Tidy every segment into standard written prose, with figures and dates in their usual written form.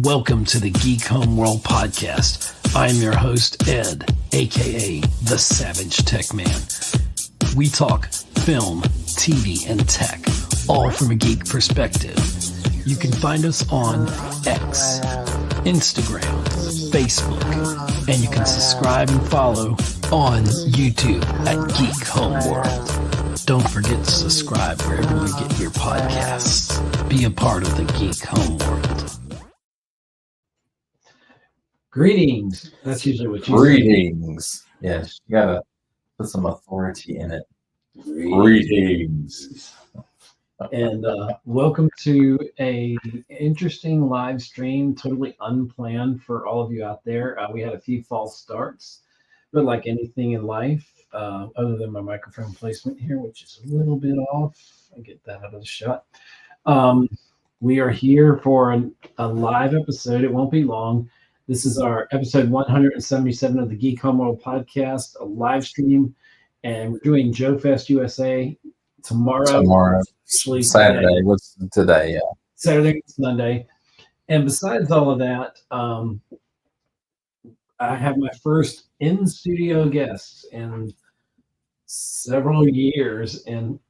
Welcome to the Geek Homeworld podcast. I'm your host, Ed, aka the Savage Tech Man. We talk film, TV, and tech, all from a geek perspective. You can find us on X, Instagram, Facebook, and you can subscribe and follow on YouTube at Geek Homeworld. Don't forget to subscribe wherever you get your podcasts. Be a part of the Geek Homeworld. Greetings. That's usually what you say. Greetings. Yes, you gotta put some authority in it. Greetings. And welcome to a interesting live stream, totally unplanned for all of you out there. We had a few false starts, but like anything in life, other than my microphone placement here, which is a little bit off, I get that out of the shot. We are here for a live episode. It won't be long. This is our episode 177 of the Geek Homeworld podcast, a live stream, and we're doing JoeFestUSA tomorrow. Saturday. What's today? Yeah. Saturday, Sunday. And besides all of that, I have my first in-studio guest in several years, and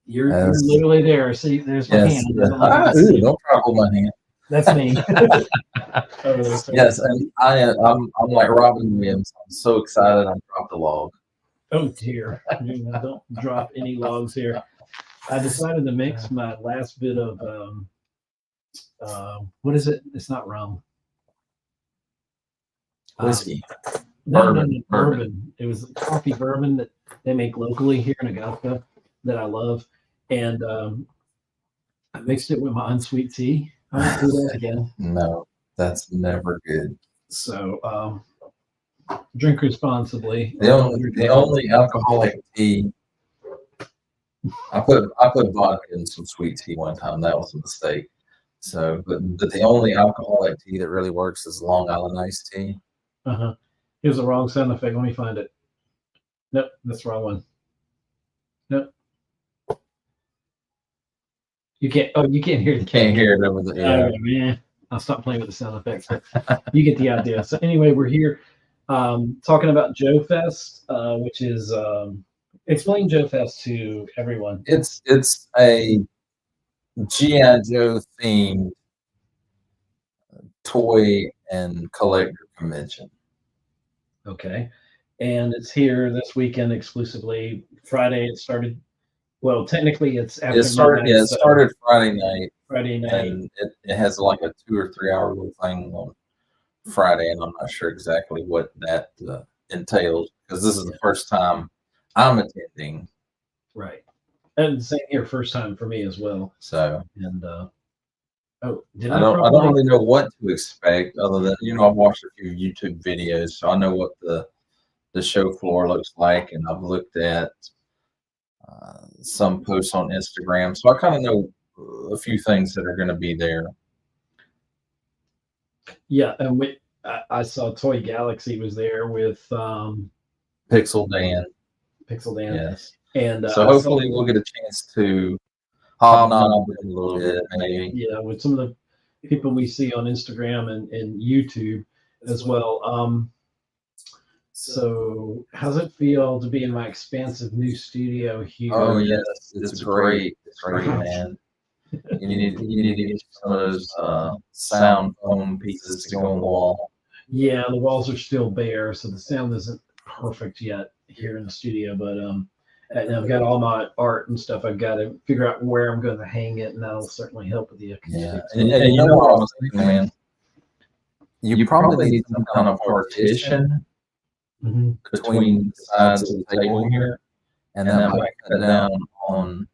you're literally there. See, there's my hand. Don't trouble my hand. That's me. Yes, and I'm like Robin Williams. I'm so excited I dropped the log. Oh dear. Don't drop any logs here. I decided to mix my last bit of what is it? It's not rum. Whiskey. Bourbon. It was coffee bourbon that they make locally here in Augusta that I love. And I mixed it with my unsweet tea. I won't do that again. No, that's never good. So drink responsibly. The only alcoholic tea. I put vodka in some sweet tea one time. That was a mistake. So, but the only alcoholic tea that really works is Long Island iced tea. Here's the wrong sound effect. Let me find it. Nope, that's the wrong one. Nope. You can't. Oh, you can't hear the. Can't hear it over the. Yeah. Oh, man. I'll stop playing with the sound effects. You get the idea. So anyway, we're here talking about JoeFest, which is explain JoeFest to everyone. It's a G.I. Joe themed toy and collector convention. Okay, and it's here this weekend exclusively. Friday it started. Well, technically it's after midnight, it started Friday night. Friday night. And it has like a 2 or 3 hour little thing on Friday, and I'm not sure exactly what that entails because this is the first time I'm attending. Right. And same here, first time for me as well. So and I don't really know what to expect other than I've watched a few YouTube videos, so I know what the show floor looks like, and I've looked at some posts on Instagram, so I kind of know a few things that are going to be there. Yeah, and I saw Toy Galaxy was there with Pixel Dan. Yes. And so hopefully we'll get a chance to hobnob a little bit, maybe. Yeah, with some of the people we see on Instagram and YouTube as well. So how's it feel to be in my expansive new studio here? Oh yes, it's great. It's great, man. You need to get some of those sound foam pieces to go on the wall. Yeah, the walls are still bare, so the sound isn't perfect yet here in the studio. But and I've got all my art and stuff. I've got to figure out where I'm going to hang it, and that'll certainly help with the acoustics. Yeah, and you know what I was thinking, man? You probably need some kind of partition between the sides of the table here, and that might cut down on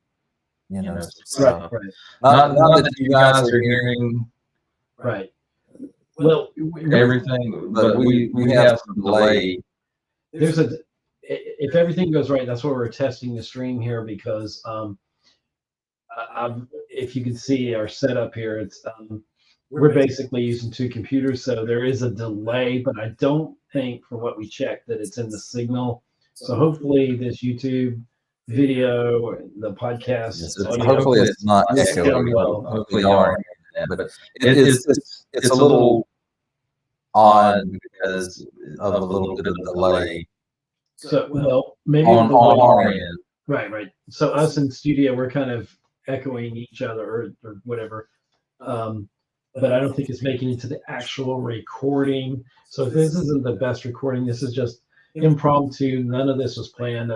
stuff. Right. Not that you guys are hearing well everything, but we have some delay. If everything goes right, that's why we're testing the stream here, because if you can see our setup here, it's we're basically using two computers, so there is a delay, but I don't think, from what we checked, that it's in the signal. So hopefully this YouTube video, the podcast, hopefully it's not echoing. well. Hopefully y'all are that. But it's a little odd because of a little bit of delay. So, well, maybe on our end. Right. So us in studio, we're kind of echoing each other or whatever. But I don't think it's making it to the actual recording. So if this isn't the best recording, this is just impromptu. None of this was planned.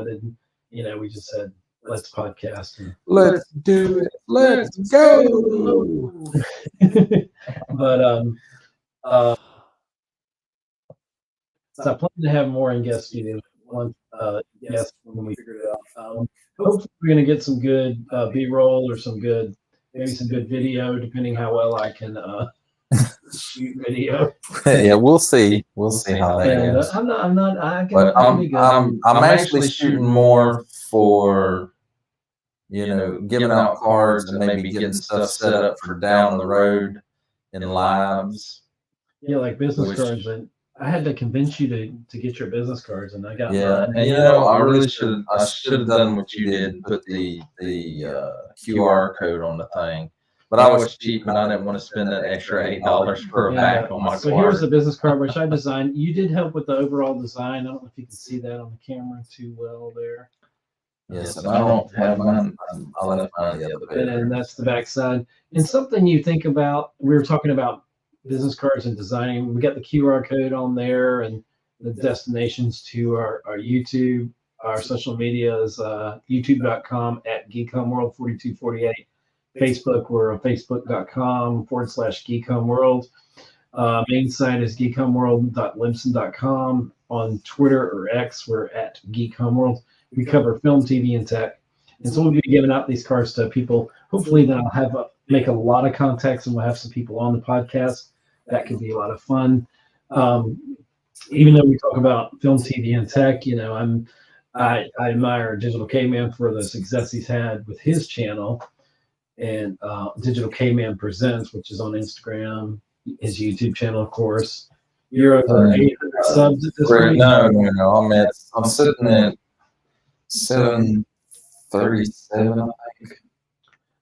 We just said, let's podcast. Let's do it. Let's go. But so I plan to have more in guest studio once yes, when we figure it out. Hopefully we're gonna get some good B-roll or maybe some good video, depending how well I can shoot video. Yeah, we'll see. We'll see how that goes. I'm actually shooting more for giving out cards and maybe getting stuff set up for down the road in lives. Yeah, like business cards. And I had to convince you to get your business cards, and I got mine. And I really should have done what you did and put the QR code on the thing. But I was cheap and I didn't want to spend that extra $8 for a back on my card. So here's the business card which I designed. You did help with the overall design. I don't know if you can see that on the camera too well there. Yes, and I don't have mine. I'll let mine the other bit. And that's the back side. And something you think about, we were talking about business cards and designing. We got the QR code on there and the destinations to our YouTube. Our social media is youtube.com @Geek Homeworld 4248. Facebook, we're on facebook.com/Geek Homeworld. Main site is geekhomeworld.libsyn.com. On Twitter or X, we're @Geek Homeworld. We cover film, TV, and tech. And so we'll be giving out these cards to people. Hopefully then I'll make a lot of contacts and we'll have some people on the podcast. That could be a lot of fun. Even though we talk about film, TV, and tech, I admire DigitalCavemann for the success he's had with his channel. And DigitalCavemann Presents, which is on Instagram, his YouTube channel, of course. You're over 800 subs at this point? No. I'm sitting at 737, I think.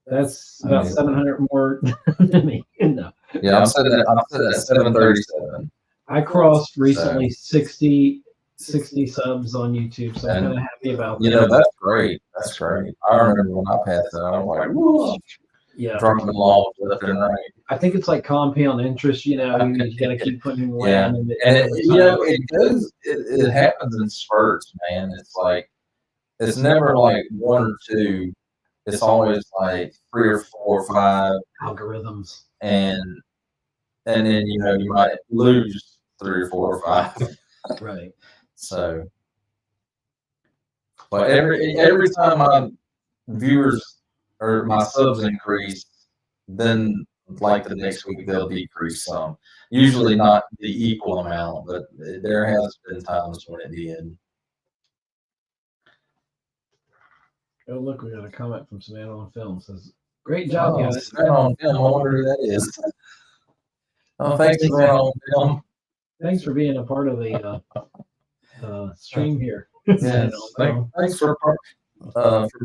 That's about 700 more than me. No. Yeah, I'm sitting at 737. I crossed recently 60 subs on YouTube, so I'm kind of happy about that. That's great. That's great. I remember when I passed that, I was like, whoa. Yeah. Dropping them all left and right. I think it's like compound interest, you got to keep putting land in it does. It happens in spurts, man. It's like, it's never like one or two. It's always like 3 or 4 or 5 algorithms, and then you might lose 3 or 4 or 5. Right. So, but every time my viewers or my subs increase, then like the next week they'll decrease some. Usually not the equal amount, but there has been times when it did. Oh, look, we got a comment from Savannah on Film. Says, great job, guys. Savannah on Film, I wonder who that is. Oh, thanks, Savannah on Film. Thanks for being a part of the stream here. Yes, thanks for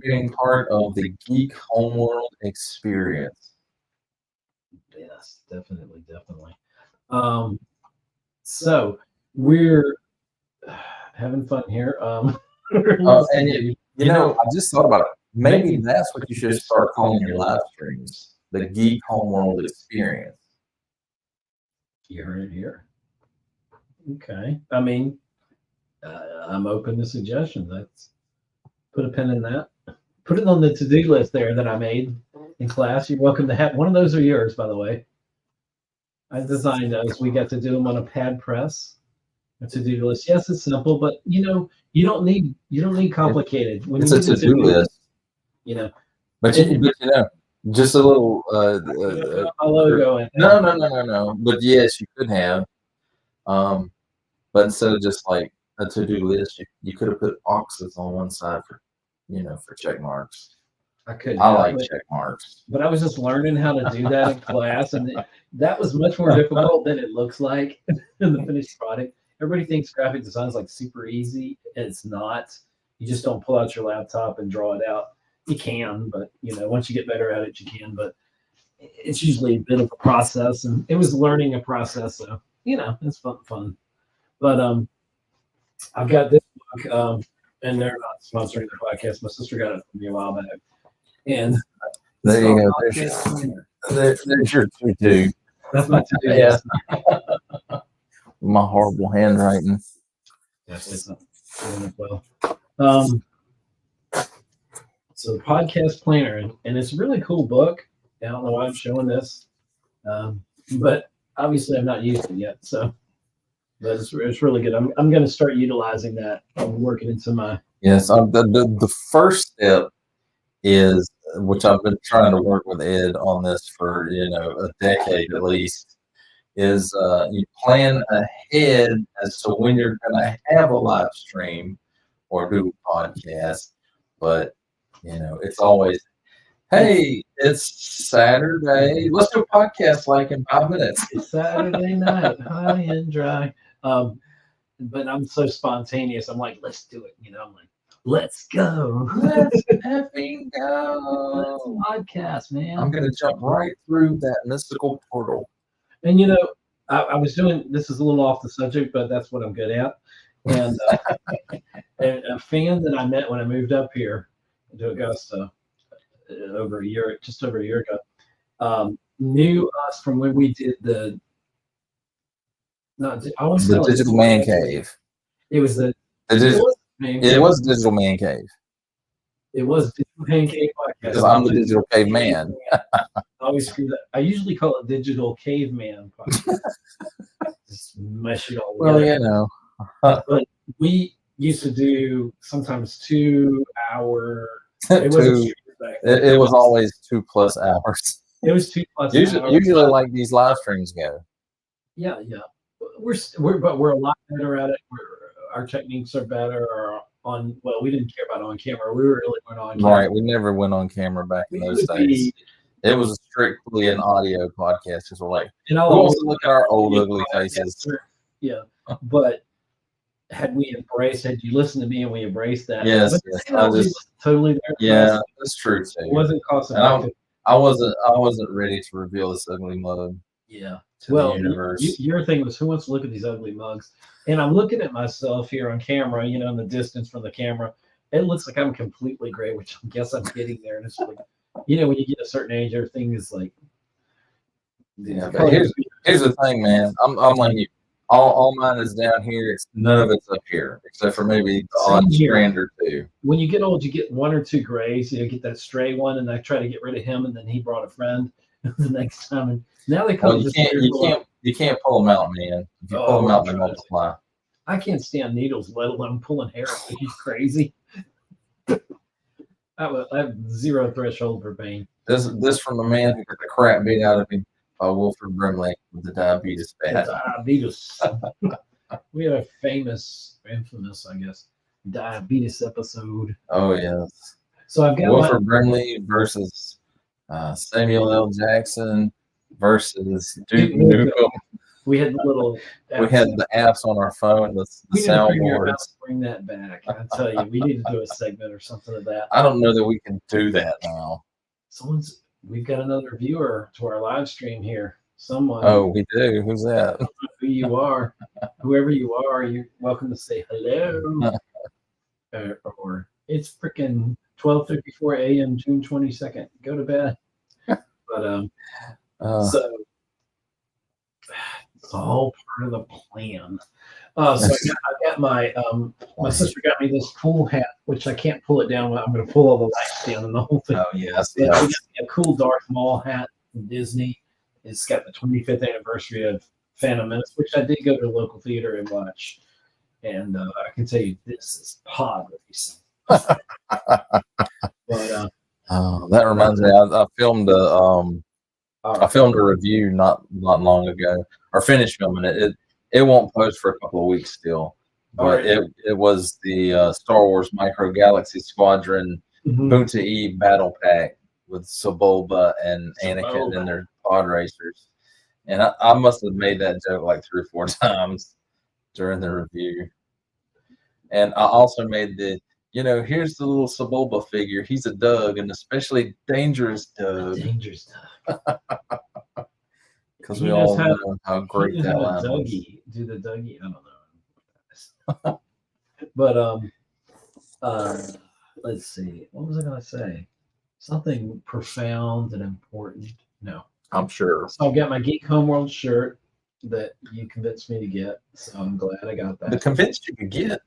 being part of the Geek Homeworld experience. Yes, definitely. So we're having fun here. And I just thought about it. Maybe that's what you should start calling your live streams, the Geek Homeworld experience. You heard it here. Okay. I mean, I'm open to suggestions. Let's put a pin in that. Put it on the to-do list there that I made in class. You're welcome to have one of those. Are yours, by the way. I designed those. We got to do them on a pad press. A to-do list. Yes, it's simple, but you don't need complicated. When it's a to-do list. But just a little a logo in there. No. But yes, you could have. But instead of just like a to-do list, you could have put boxes on one side for check marks. I like check marks. But I was just learning how to do that in class, and that was much more difficult than it looks like in the finished product. Everybody thinks graphic design is like super easy, and it's not. You just don't pull out your laptop and draw it out. You can, but once you get better at it, you can. But it's usually a bit of a process, and it was learning a process. So it's fun. But I've got this book, and they're not sponsoring the podcast. My sister got it from me a while back, and there you go. There's your to-do. That's my to-do list. Yeah. My horrible handwriting. Yes, well. So the podcast planner, and it's a really cool book. I don't know why I'm showing this, but obviously I've not used it yet. So, but it's really good. I'm going to start utilizing that. I'm working into my. Yes, the first step is, which I've been trying to work with Ed on this for a decade at least, is you plan ahead as to when you're going to have a live stream or do a podcast, but it's always, hey, it's Saturday, let's do a podcast like in 5 minutes. It's Saturday night, high and dry. But I'm so spontaneous. I'm like, let's do it. I'm like, let's go. Let's effing go. Podcast, man. I'm going to jump right through that mystical portal. And I was doing, this is a little off the subject, but that's what I'm good at. And, and a fan that I met when I moved up here to Augusta just over a year ago, knew us from when we did the Digital Man Cave. It was the it was Digital Man Cave. It was Digital Man Cave podcast. Because I'm the Digital Caveman. I always screw that. I usually call it Digital Caveman podcast. Just mesh it all together. Well, but we used to do sometimes 2 hour. It was always 2+ hours. It was 2+ hours. Usually like these live streams go. Yeah. We're a lot better at it. Our techniques are better. We didn't care about on camera. We really went on camera. Right. We never went on camera back in those days. It was strictly an audio podcast. Just like, and I'll also look at our old ugly faces. Yeah. But had you listened to me and we embraced that? Yes. I was totally there. Yeah, that's true too. It wasn't cost effective. I wasn't ready to reveal this ugly mug. Yeah. To the universe. Your thing was, who wants to look at these ugly mugs? And I'm looking at myself here on camera, in the distance from the camera. It looks like I'm completely gray, which I guess I'm getting there. And it's like, when you get a certain age, everything is like. Yeah, but here's the thing, man. I'm like you. All mine is down here. None of it's up here, except for maybe the odd strand or two. When you get old, you get 1 or 2 grays. You get that stray one, and I try to get rid of him, and then he brought a friend the next time. And now they come. You can't pull them out, man. If you pull them out, they multiply. I can't stand needles, let alone pulling hair. Are you crazy? I have zero threshold for pain. This from a man who got the crap beat out of him by Wilford Brimley with the diabetes bad. Diabetes. We had a infamous, I guess, diabetes episode. Oh yes. So I've got Wilford Brimley versus Samuel L. Jackson versus Duke Nukem. We had the little. We had the apps on our phone. The soundboards. Bring that back. I tell you, we need to do a segment or something of that. I don't know that we can do that now. We've got another viewer to our live stream here. Someone. Oh, we do. Who's that? I don't know who you are. Whoever you are, you're welcome to say hello. Or it's freaking 12:54 a.m. June 22nd. Go to bed. But so it's all part of the plan. So I got my sister got me this cool hat, which I can't pull it down. I'm going to pull all the lights down and the whole thing. Oh yes, We got a cool Darth Maul hat from Disney. It's got the 25th anniversary of Phantom Menace, which I did go to a local theater and watch. And I can tell you, this is pod racing. But that reminds me. I filmed a review not long ago, or finished filming it. It won't post for a couple of weeks still, but it was the Star Wars Micro Galaxy Squadron Boonta Eve Battle Pack with Sebulba and Anakin and their pod racers, and I must have made that joke like 3 or 4 times during the review. And I also made the you know, here's the little Sebulba figure. He's a Doug, and especially dangerous Doug. Dangerous Doug. Because we all know how great that line was. Do the Dougie? I don't know. But let's see. What was I gonna say? Something profound and important. No, I'm sure. So I've got my Geek Homeworld shirt that you convinced me to get. So I'm glad I got that. The convinced you could get.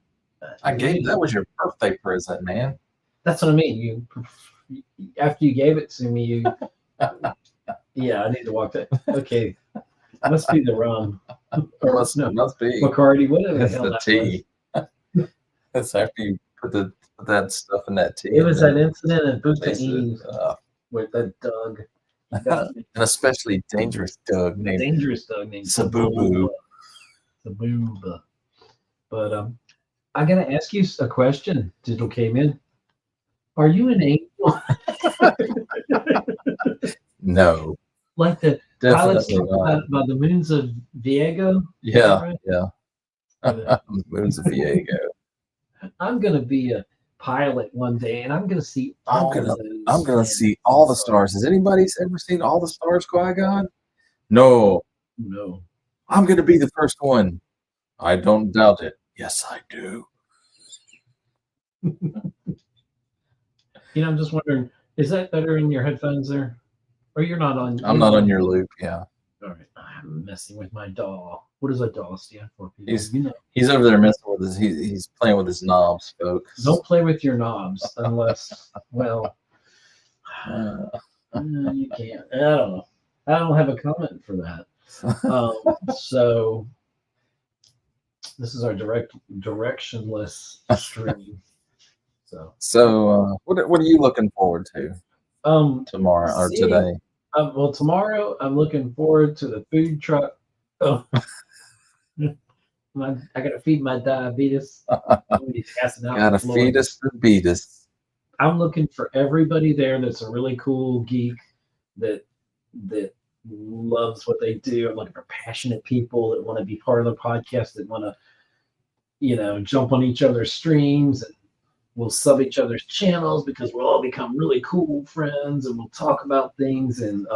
That was your birthday present, man. That's what I mean. You after you gave it to me, you yeah, I need to walk that. Okay. Must be the rum. Or must be Bacardi, whatever the hell the that tea. That's after you put that stuff in that tea. It was an incident in Buka Eve with that Doug. And especially dangerous Doug named Sebulba. Sebulba. But I gotta ask you a question, Digital Cavemann. Are you an angel? No. Like the pilots about the moons of Viego? Yeah, right? Yeah. Moons of Viego. I'm gonna be a pilot one day, and I'm gonna see. I'm gonna see all the stars. Has anybody ever seen all the stars, Qui-Gon? No. No. I'm gonna be the first one. I don't doubt it. Yes, I do. You know, I'm just wondering, is that better in your headphones there? Or you're not on? I'm not on your loop. Yeah. All right. I'm messing with my DAW. What does a DAW stand for? He's over there messing with his. He's playing with his knobs, folks. Don't play with your knobs unless, well, you can't. I don't know. I don't have a comment for that. So this is our directionless stream. So what are you looking forward to? Tomorrow or today? Well, tomorrow I'm looking forward to the food truck. Oh. I gotta feed my diabetes. Gotta feed us the beatus. I'm looking for everybody there that's a really cool geek that loves what they do. I'm looking for passionate people that want to be part of the podcast, that want to, you know, jump on each other's streams, and we'll sub each other's channels because we'll all become really cool friends, and we'll talk about things. And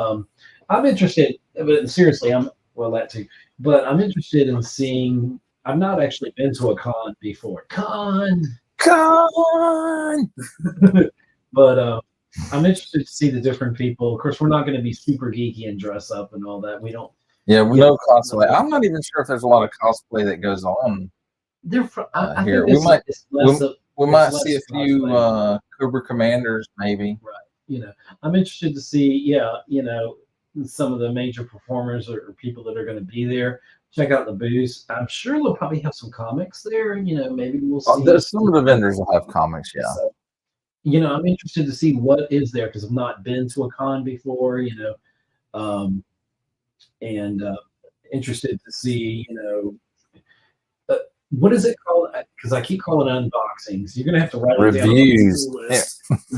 I'm interested, but seriously, that too. But I'm interested in seeing. I've not actually been to a con before. Con. But I'm interested to see the different people. Of course, we're not going to be super geeky and dress up and all that. We don't. Yeah, we know cosplay. I'm not even sure if there's a lot of cosplay that goes on here. We might see a few Cobra Commanders, maybe. Right. You know, I'm interested to see. Yeah, you know, some of the major performers or people that are going to be there. Check out the booths. I'm sure they'll probably have some comics there. You know, maybe we'll see. Some of the vendors will have comics, yeah. So, you know, I'm interested to see what is there because I've not been to a con before, you know, and interested to see, you know, what is it called? Because I keep calling it unboxings. You're going to have to write reviews.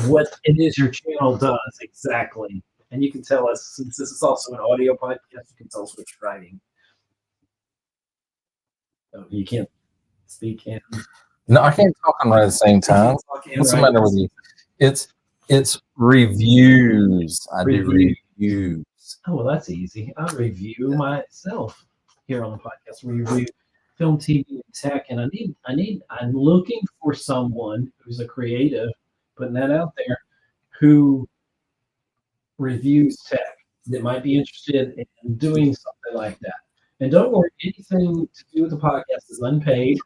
What it is your channel does exactly. And you can tell us, since this is also an audio podcast, you can tell us what you're writing. Oh, you can't speak and no, I can't talk and write at the same time. What's the matter with you? It's reviews. I do reviews. Oh well, that's easy. I review myself here on the podcast. We review film, TV, and tech, and I'm looking for someone who's a creative, putting that out there, who reviews tech that might be interested in doing something like that. And don't worry, anything to do with the podcast is unpaid.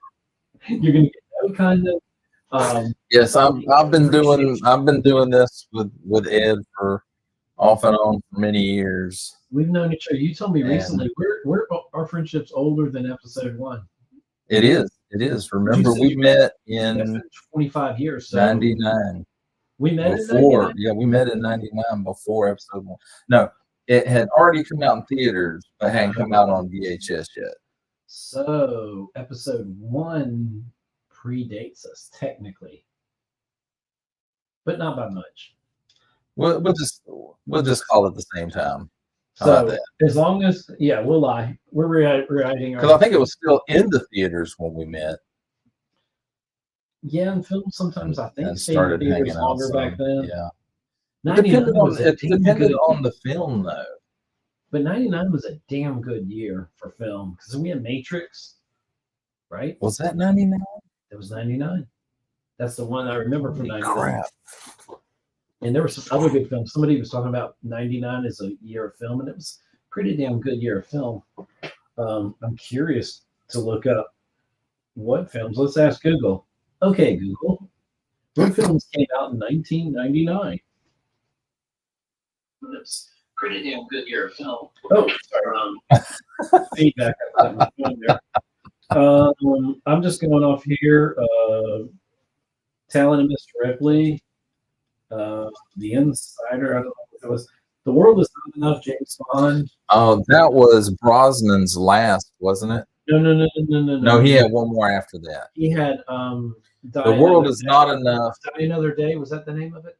You're going to get no kind of. Yes, I've been doing this with Ed for off and on for many years. We've known each other. You told me recently our friendship's older than episode 1. It is. Remember, we met in 25 years. So 99. We met before. In 99? Yeah, we met in 99 before episode 1. No. It had already come out in theaters, but hadn't come out on VHS yet. So episode 1 predates us technically, but not by much. We'll just call it the same time. So as long as we'll lie. We're writing because I think it was still in the theaters when we met. Yeah, and films sometimes I think and stayed in started theaters hanging out longer back some. then. Yeah. 99 was a It damn depended good on the film though. But 99 was a damn good year for film because we had Matrix, right? Was that 99? It was 99. That's the one I remember from 99. Crap. And there were some other good films. Somebody was talking about 99 as a year of film, and it was a pretty damn good year of film. I'm curious to look up what films. Let's ask Google. Okay, Google. What films came out in 1999? It was a pretty damn good year of film. Oh, sorry. Feedback. I put my phone there. I'm just going off here. Talent of Mr. Ripley. The Insider. I don't know what that was. The World Is Not Enough. James Bond. Oh, that was Brosnan's last, wasn't it? No. No, he had one more after that. He had The World Is Not Enough. Die Another Day. Was that the name of it?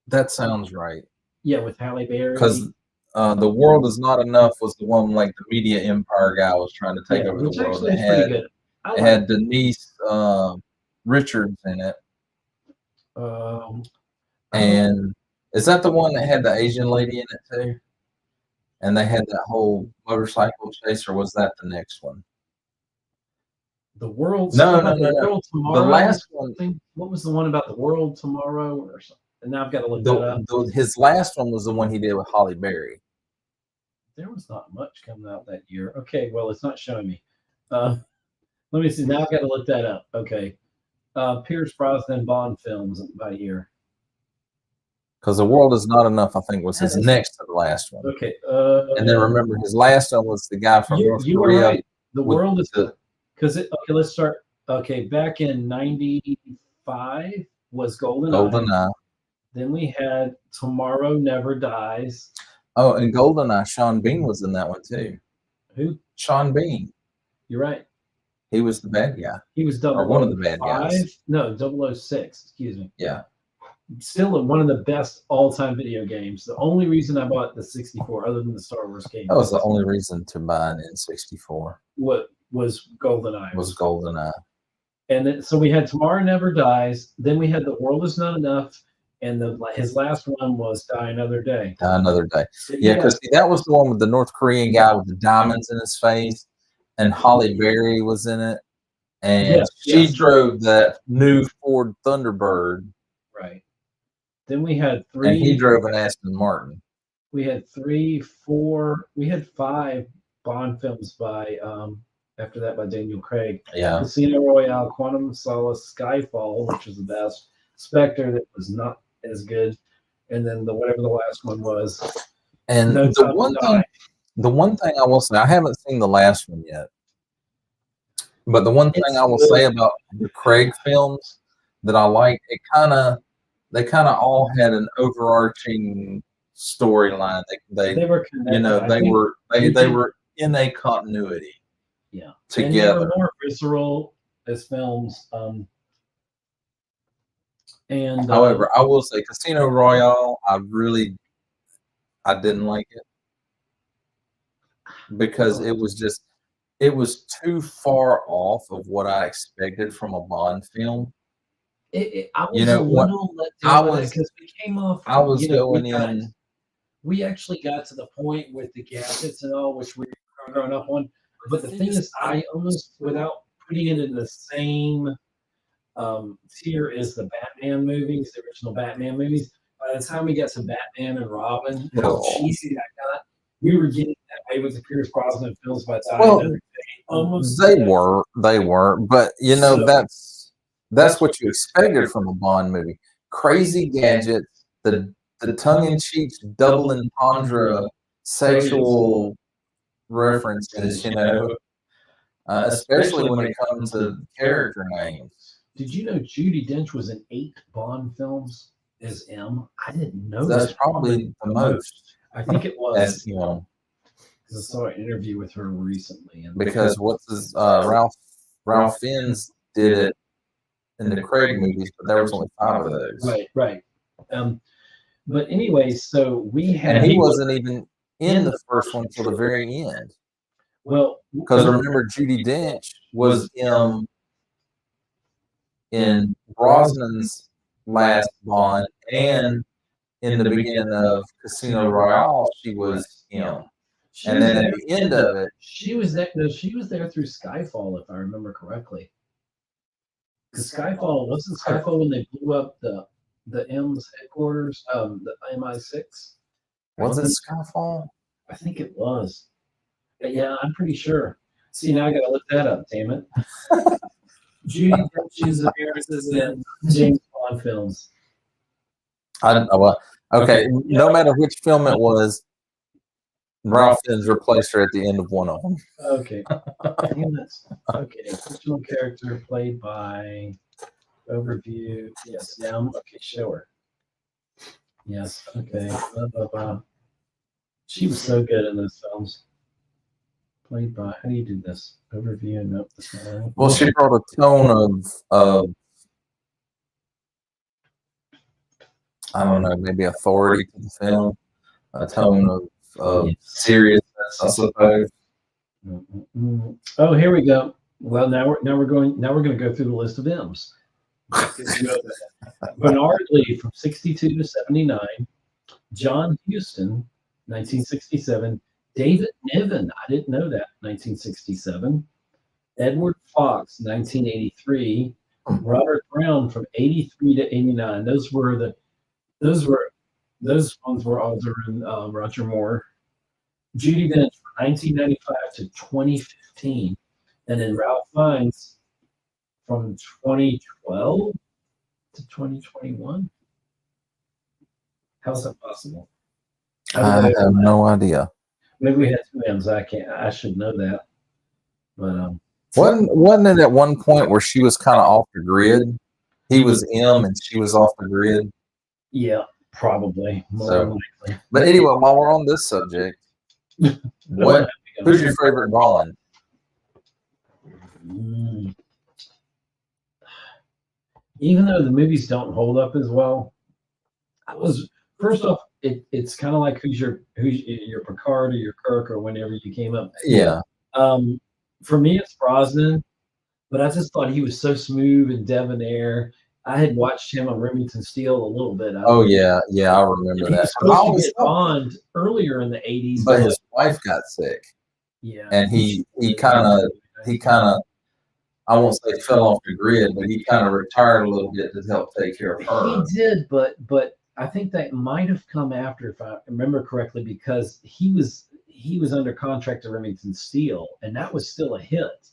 That sounds right. Yeah, with Halle Berry. Because The World Is Not Enough was the one like the media empire guy was trying to take over the world. It had, it had Denise Richards in it. And is that the one that had the Asian lady in it too? And they had that whole motorcycle chase, or was that the next one? The World. No. World Tomorrow. The last one. What was the one about the world tomorrow or something? And now I've got to look that up. His last one was the one he did with Halle Berry. There was not much coming out that year. Okay, well, it's not showing me. Let me see. Now I've got to look that up. Okay. Pierce Brosnan Bond films by year. Because The World Is Not Enough, I think, was his next to the last one. Okay. And then remember, his last one was the guy from North Korea. Were right. The World is because okay. Let's start. Okay, back in '95 was GoldenEye. Then we had Tomorrow Never Dies. Oh, and GoldenEye, Sean Bean was in that one too. Who? Sean Bean. You're right. He was the bad guy. He was one of the bad guys. No, 006. Excuse me. Yeah. Still one of the best all-time video games. The only reason I bought the 64, other than the Star Wars game, that was the only reason to buy an N64. What was GoldenEye? Was GoldenEye. And then, so we had Tomorrow Never Dies. Then we had The World Is Not Enough. And his last one was Die Another Day. Die Another Day. Yeah, because that was the one with the North Korean guy with the diamonds in his face, and Halle Berry was in it, and she drove that new Ford Thunderbird. Right. Then we had 3. And he drove an Aston Martin. We had 3, 4. We had 5 Bond films by after that by Daniel Craig. Yeah. Casino Royale, Quantum of Solace, Skyfall, which was the best. Spectre, that was not as good, and then whatever the last one was. And the one thing I will say, I haven't seen the last one yet, but the one thing I will say about the Craig films that I like, they kind of all had an overarching storyline. They were connected. They were in a continuity. Yeah, together. And they were more visceral as films. And however, I will say Casino Royale, I didn't like it because it was too far off of what I expected from a Bond film. I was a little let down because we came off. I was going in. We actually got to the point with the gadgets and all, which we were growing up on. But the thing is, I almost, without putting it in the same tier as the Batman movies, the original Batman movies. By the time we got to Batman and Robin, how cheesy that got, we were getting that way with the Pierce Brosnan films by the time. They were, but that's what you expected from a Bond movie. Crazy gadgets, the tongue-in-cheek, double entendre, sexual references, especially when it comes to character names. Did you know Judi Dench was in 8 Bond films as M? I didn't know that. That's probably the most. I think it was. Because I saw an interview with her recently. Because Ralph Fiennes did it in the Craig movies, but there was only 5 of those. Right. But anyway, so we had. And he wasn't even in the first one till the very end. Well, because remember, Judi Dench was M in Brosnan's last Bond and in the beginning of Casino Royale, she was M. And then at the end of it, she was there. No, she was there through Skyfall, if I remember correctly. Because Skyfall wasn't Skyfall when they blew up the M's headquarters, the MI6. Was it Skyfall? I think it was. But yeah, I'm pretty sure. See, now I gotta look that up. Damn it. Judy Dench's appearances in James Bond films. I don't know what. Okay, no matter which film it was, Ralph Fiennes replaced her at the end of one of them. Okay. Okay. Fictional character played by overview. Yes. Yeah. Okay. Show her. Yes. Okay. Blah, blah, blah. She was so good in those films. Played by. How do you do this? Overview. Nope. That's not right. Well, she brought a tone of I don't know, maybe authority to the film, a tone of seriousness, I suppose. Oh, here we go. Well, now we're going to go through the list of M's. Bernard Lee from 62 to 79, John Huston, 1967, David Niven, I didn't know that, 1967, Edward Fox, 1983, Robert Brown from 83 to 89. Those ones were also in Roger Moore. Judi Dench from 1995 to 2015, and then Ralph Fiennes from 2012 to 2021. How's that possible? I have no idea. Maybe we had two M's. I should know that. But wasn't it at one point where she was kind of off the grid? He was M and she was off the grid. Yeah, probably. More likely. But anyway, while we're on this subject, who's your favorite Bond? Even though the movies don't hold up as well, first off, it's kind of like who's your Picard or your Kirk or whenever you came up. Yeah. For me, it's Brosnan, but I just thought he was so smooth and debonair. I had watched him on Remington Steele a little bit. I remember that. He was supposed to get Bond earlier in the 80s, but his wife got sick. Yeah, and he kind of I won't say fell off the grid, but he kind of retired a little bit to help take care of her. He did, but I think that might have come after, if I remember correctly, because he was under contract to Remington Steele, and that was still a hit.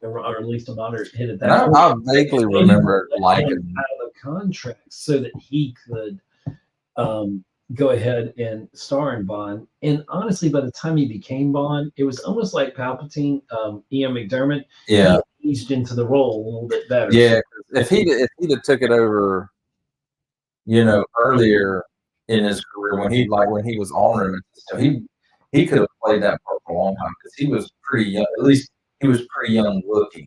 Or at least a moderate hit at that point. I vaguely remember liking out of the contract so that he could go ahead and star in Bond. And honestly, by the time he became Bond, it was almost like Palpatine, Ian McDermott. Yeah, he eased into the role a little bit better. Yeah, if he'd have took it over, earlier in his career when he was on him, he could have played that part for a long time because he was pretty young. At least he was pretty young looking,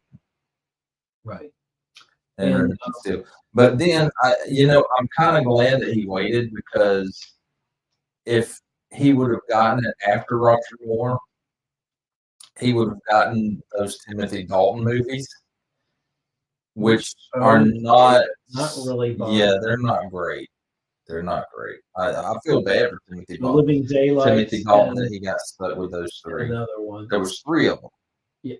right? And still, but then I'm kind of glad that he waited, because if he would have gotten it after Roger Moore, he would have gotten those Timothy Dalton movies, which are not really Bond. Yeah, they're not great. They're not great. I feel bad for Timothy Dalton. Living Daylights. Timothy Dalton, that he got stuck with those three. Another one. There was three of them. Yeah,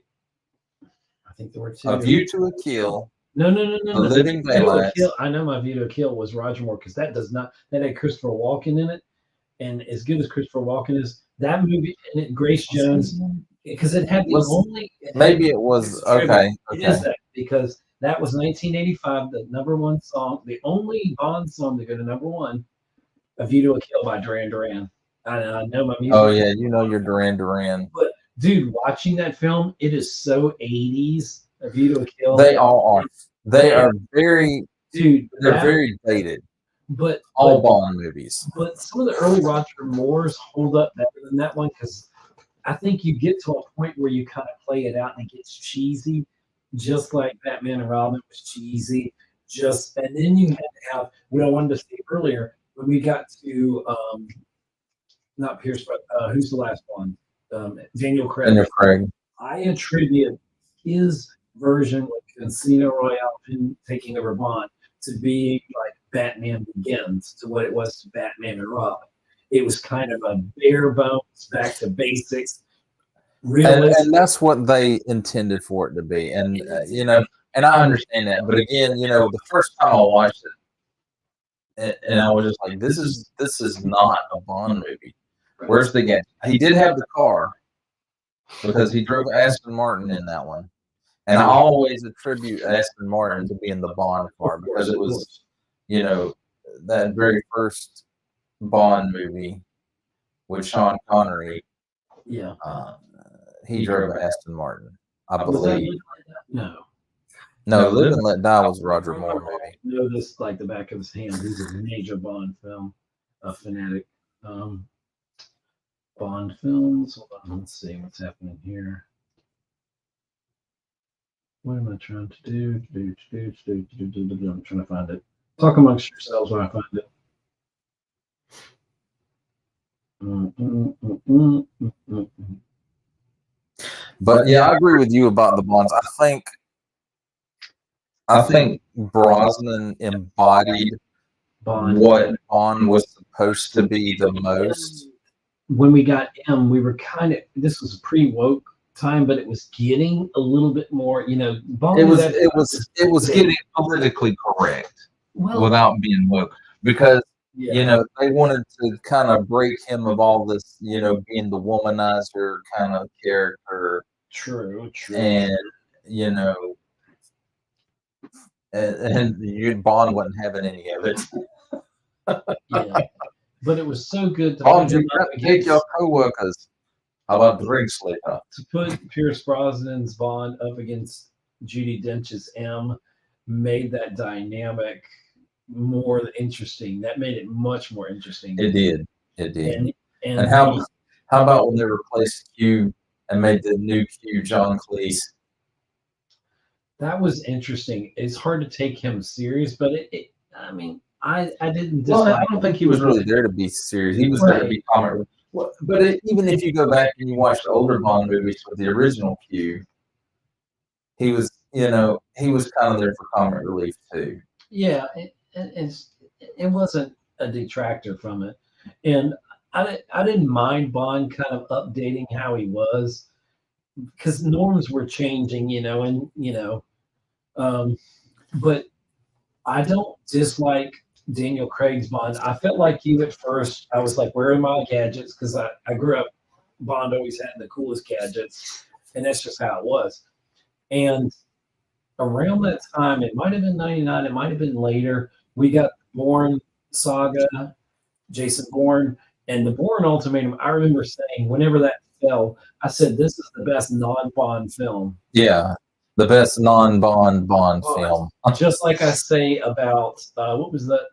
I think there were two. A View to a Kill. No. Living Daylights. I know my View to a Kill was Roger Moore, because that had Christopher Walken in it, and as good as Christopher Walken is, that movie and Grace Jones, because it had maybe it was okay. It is that, because that was 1985, the #1 song, the only Bond song to go to #1, A View to a Kill by Duran Duran. I know my music. Oh yeah, your Duran Duran. But dude, watching that film, it is so 80s. A View to a Kill. They all are. They are very. Dude, they're very dated. But all Bond movies. But some of the early Roger Moores hold up better than that one, because I think you get to a point where you kind of play it out and it gets cheesy, just like Batman and Robin was cheesy. And then you had to have what I wanted to say earlier when we got to not Pierce, but who's the last one? Daniel Craig. Daniel Craig. I attribute his version with Casino Royale taking over Bond to being like Batman Begins to what it was to Batman and Robin. It was kind of a bare bones, back to basics. And that's what they intended for it to be. And, and I understand that. But again, the first time I watched it, and I was just like, this is not a Bond movie. Where's the game? He did have the car because he drove Aston Martin in that one. And I always attribute Aston Martin to being the Bond car because it was, that very first Bond movie with Sean Connery. Yeah. He drove Aston Martin, I believe. No, Live and Let Die was Roger Moore movie. No, this like the back of his hand. This is a major Bond film, a fanatic. Bond films. Hold on, let's see what's happening here. What am I trying to do? I'm trying to find it. Talk amongst yourselves when I find it. But yeah, I agree with you about the Bonds. I think Brosnan embodied what Bond was supposed to be the most. When we got M, we were kind of, this was pre-woke time, but it was getting a little bit more, Bond. It was getting politically correct without being woke because they wanted to kind of break him of all this, being the womanizer kind of character. True. And and Bond wasn't having any of it. Yeah, but it was so good to Bond, you got to take your co-workers. How about drinks later? To put Pierce Brosnan's Bond up against Judi Dench's M made that dynamic more interesting. That made it much more interesting. It did. And how about when they replaced Q and made the new Q John Cleese? That was interesting. It's hard to take him serious, but I didn't. Well, I don't think he was really there to be serious. He was there to be comic. But even if you go back and you watch the older Bond movies with the original Q, he was kind of there for comic relief too. Yeah, it wasn't a detractor from it, and I didn't mind Bond kind of updating how he was because norms were changing, but I don't dislike Daniel Craig's Bond. I felt like you at first. I was like, where are my gadgets? Because I grew up, Bond always had the coolest gadgets, and that's just how it was. And around that time, it might have been 99, it might have been later, we got Bourne saga, Jason Bourne, and the Bourne Ultimatum. I remember saying, whenever that fell, I said, this is the best non-Bond film. Yeah. The best non-Bond film. Just like I say about, what was that?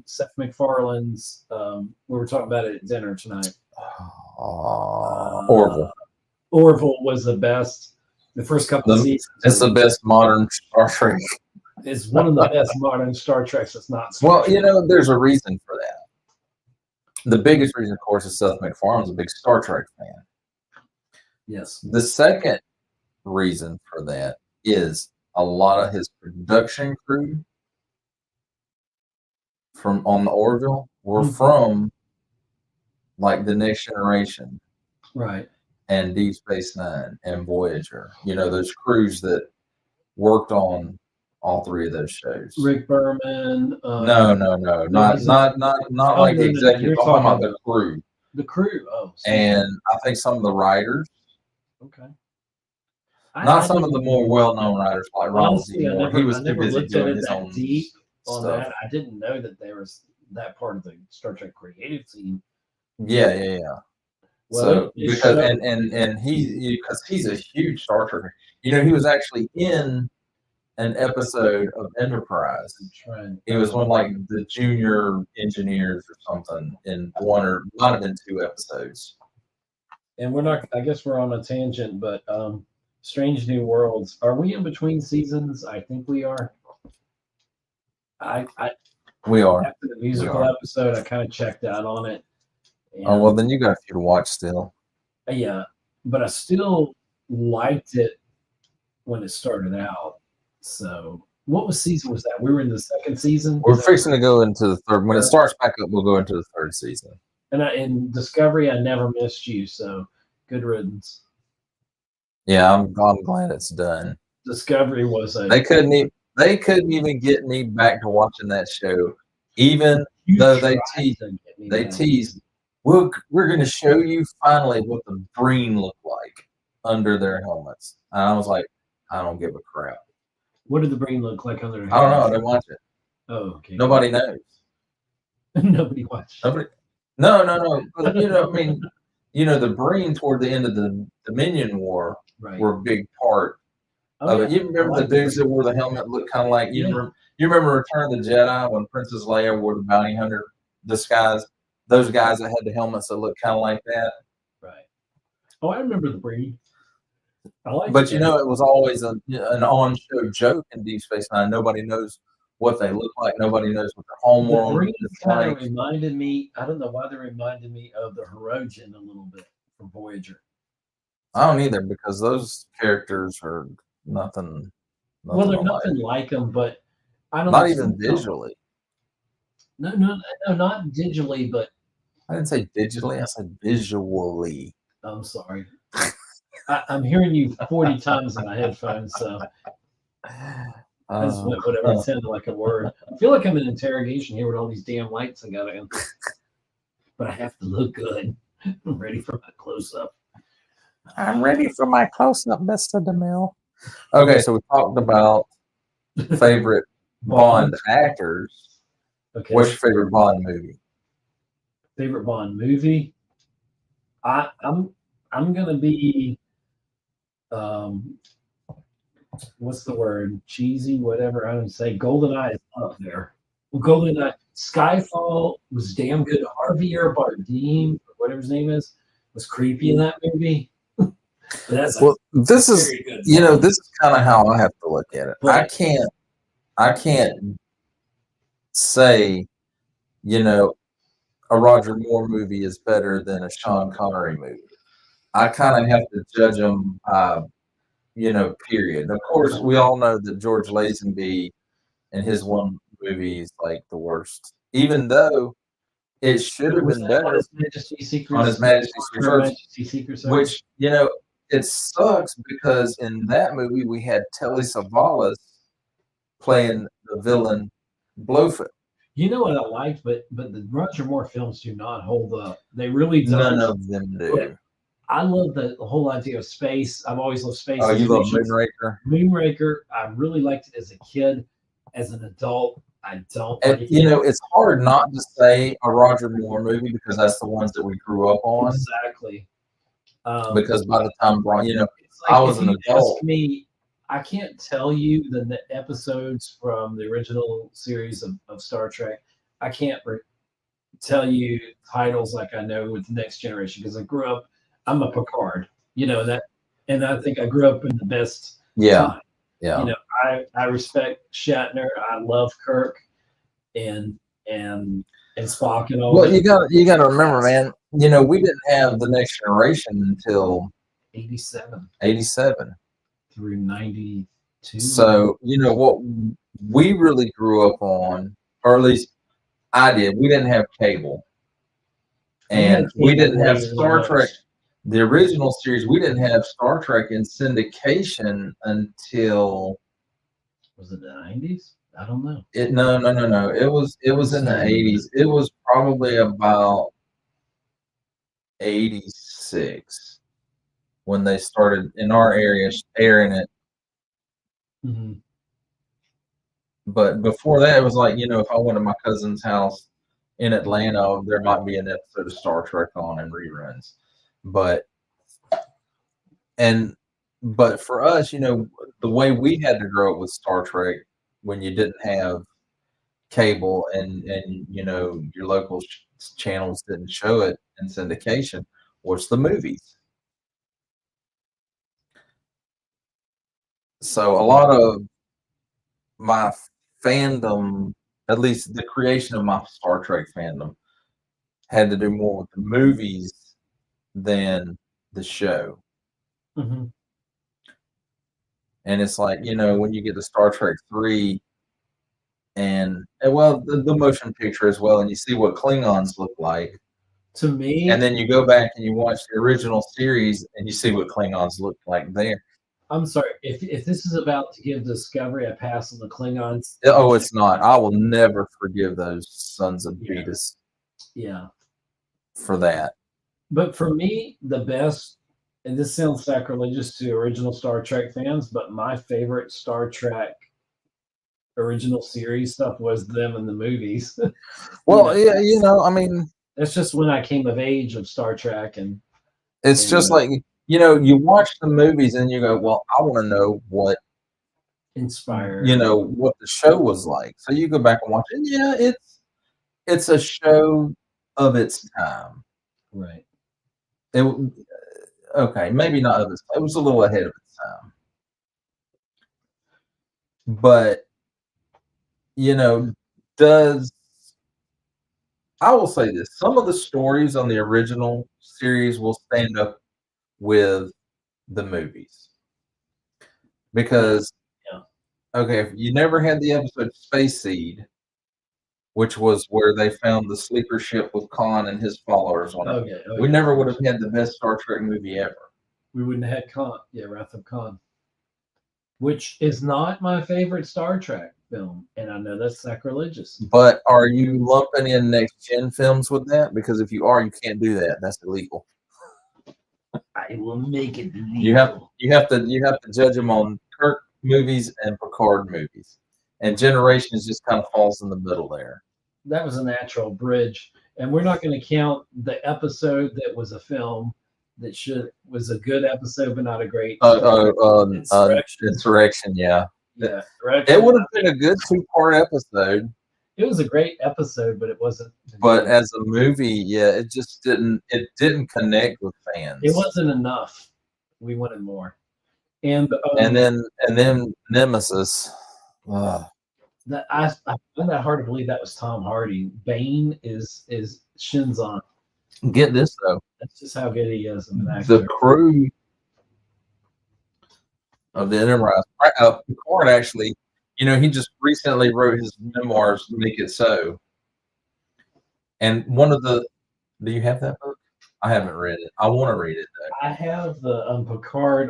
Seth MacFarlane's, we were talking about it at dinner tonight. Orville. Orville was the best. The first couple of seasons. It's the best modern Star Trek. It's one of the best modern Star Treks. It's not Star Trek. There's a reason for that. The biggest reason, of course, is Seth MacFarlane's a big Star Trek fan. Yes. The second reason for that is a lot of his production crew on the Orville were from like the Next Generation, right, and Deep Space Nine and Voyager. Those crews that worked on all three of those shows. Rick Berman. No, not like the executive. I'm talking about the crew. The crew. Oh, and I think some of the writers. Okay. Not some of the more well-known writers like Ronald D. Moore. He was too busy doing his own deep on stuff. that. I didn't know that there was that part of the Star Trek creative team. Yeah. Well, so because and he's a huge Star Trek. He was actually in an episode of Enterprise. He was one of like the junior engineers or something in one or might have been two episodes. And we're not. I guess we're on a tangent, but Strange New Worlds. Are we in between seasons? I think we are. We are. After the musical episode, I kind of checked out on it. Oh, well, then you got a few to watch still. Yeah, but I still liked it when it started out. So, what season was that? We were in the second season. We're fixing to go into the third. When it starts back up, we'll go into the third season. And in Discovery, I never missed you. So, good riddance. Yeah, I'm glad it's done. Discovery was they couldn't even get me back to watching that show, even though they teased. We're going to show you finally what the Breen looked like under their helmets. And I was like, I don't give a crap. What did the Breen look like under their helmets? I don't know. I didn't watch it. Oh, okay. Nobody knows. Nobody watched. Nobody. No. But, I mean, the Breen toward the end of the Dominion War were a big part of it. You remember the dudes that wore the helmet looked kind of like you remember Return of the Jedi when Princess Leia wore the bounty hunter disguise? Those guys that had the helmets that looked kind of like that. Right. Oh, I remember the Breen. But it was always an on-show joke in Deep Space Nine. Nobody knows what they look like. Nobody knows what their homeworld is kind of reminded me. I don't know why they reminded me of the Hirogen a little bit from Voyager. I don't either, because those characters are nothing. Well, they're nothing like them, but I don't. Not even visually. No, not digitally, but I didn't say digitally. I said visually. I'm sorry. I'm hearing you 40 times in my headphones, so I just went whatever sounded like a word. I feel like I'm in an interrogation here with all these damn lights I got in. But I have to look good. I'm ready for my close-up. I'm ready for my close-up, Mr. DeMille. Okay, so we talked about favorite Bond actors. Okay. What's your favorite Bond movie? Favorite Bond movie? I'm gonna be what's the word? Cheesy, whatever I would say. GoldenEye is up there. Well, GoldenEye, Skyfall was damn good. Javier Bardem, or whatever his name is, was creepy in that movie. This is kind of how I have to look at it. But I can't say, a Roger Moore movie is better than a Sean Connery movie. I kind of have to judge them, period. Of course, we all know that George Lazenby in his one movie is like the worst, even though it should have been better on His Majesty's Secret Service, which, it sucks because in that movie we had Telly Savalas playing the villain Blofeld. You know what I liked, but the Roger Moore films do not hold up. They really don't. None of them do. I love the whole idea of space. I've always loved space. Oh, you love Moonraker? Moonraker. I really liked it as a kid. As an adult, I don't. It's hard not to say a Roger Moore movie because that's the ones that we grew up on. Exactly. Because by the time I was an adult. I can't tell you the episodes from the original series of Star Trek. I can't tell you titles like I know with the Next Generation because I grew up. I'm a Picard, that, and I think I grew up in the best time. Yeah. I respect Shatner. I love Kirk, and Spock and all. Well, you got to remember, man. We didn't have the Next Generation until 87. 87 through 92. So what we really grew up on, or at least I did. We didn't have cable, and we didn't have Star Trek. The original series, we didn't have Star Trek in syndication until, was it the 90s? I don't know. No. It was in the 80s. It was probably about 86 when they started in our area airing it. Mm-hmm. But before that, it was like, if I went to my cousin's house in Atlanta, there might be an episode of Star Trek on and reruns. But for us, the way we had to grow up with Star Trek when you didn't have cable and your local channels didn't show it in syndication was the movies. So a lot of my fandom, at least the creation of my Star Trek fandom, had to do more with the movies than the show. Mm-hmm. And it's like, you know, when you get to Star Trek 3 and well, the motion picture as well, and you see what Klingons look like. To me, and then you go back and you watch the original series and you see what Klingons look like there. I'm sorry, if this is about to give Discovery a pass on the Klingons. Oh, it's not. I will never forgive those sons of Beatus. Yeah. For that. But for me, the best, and this sounds sacrilegious to original Star Trek fans, but my favorite Star Trek original series stuff was them in the movies. Well, yeah, you know, I mean, that's just when I came of age of Star Trek, and it's just like, you know, you watch the movies and you go, well, I want to know what inspired, you know, what the show was like. So you go back and watch it. Yeah, it's a show of its time. Right. It okay, maybe not of its time. It was a little ahead of its time. But you know, I will say this, some of the stories on the original series will stand up with the movies. Because okay, if you never had the episode Space Seed, which was where they found the sleeper ship with Khan and his followers on it. We never would have had the best Star Trek movie ever. We wouldn't have had Khan. Yeah, Wrath of Khan. Which is not my favorite Star Trek film, and I know that's sacrilegious. But are you lumping in next gen films with that? Because if you are, you can't do that. That's illegal. I will make it legal. You have to judge them on Kirk movies and Picard movies, and Generations just kind of falls in the middle there. That was a natural bridge, and we're not going to count the episode that was a film that was a good episode but not a great Insurrection. Yeah, Insurrection. It would have been a good 2-part episode. It was a great episode, but it wasn't. But as a movie, yeah, it just didn't connect with fans. It wasn't enough. We wanted more. And then Nemesis. That I find that hard to believe that was Tom Hardy. Bane is Shinzon. Get this though. That's just how good he is as an actor. The crew of the Enterprise, Picard actually, you know, he just recently wrote his memoirs, Make It So. And do you have that book? I haven't read it. I want to read it though. I have the Picard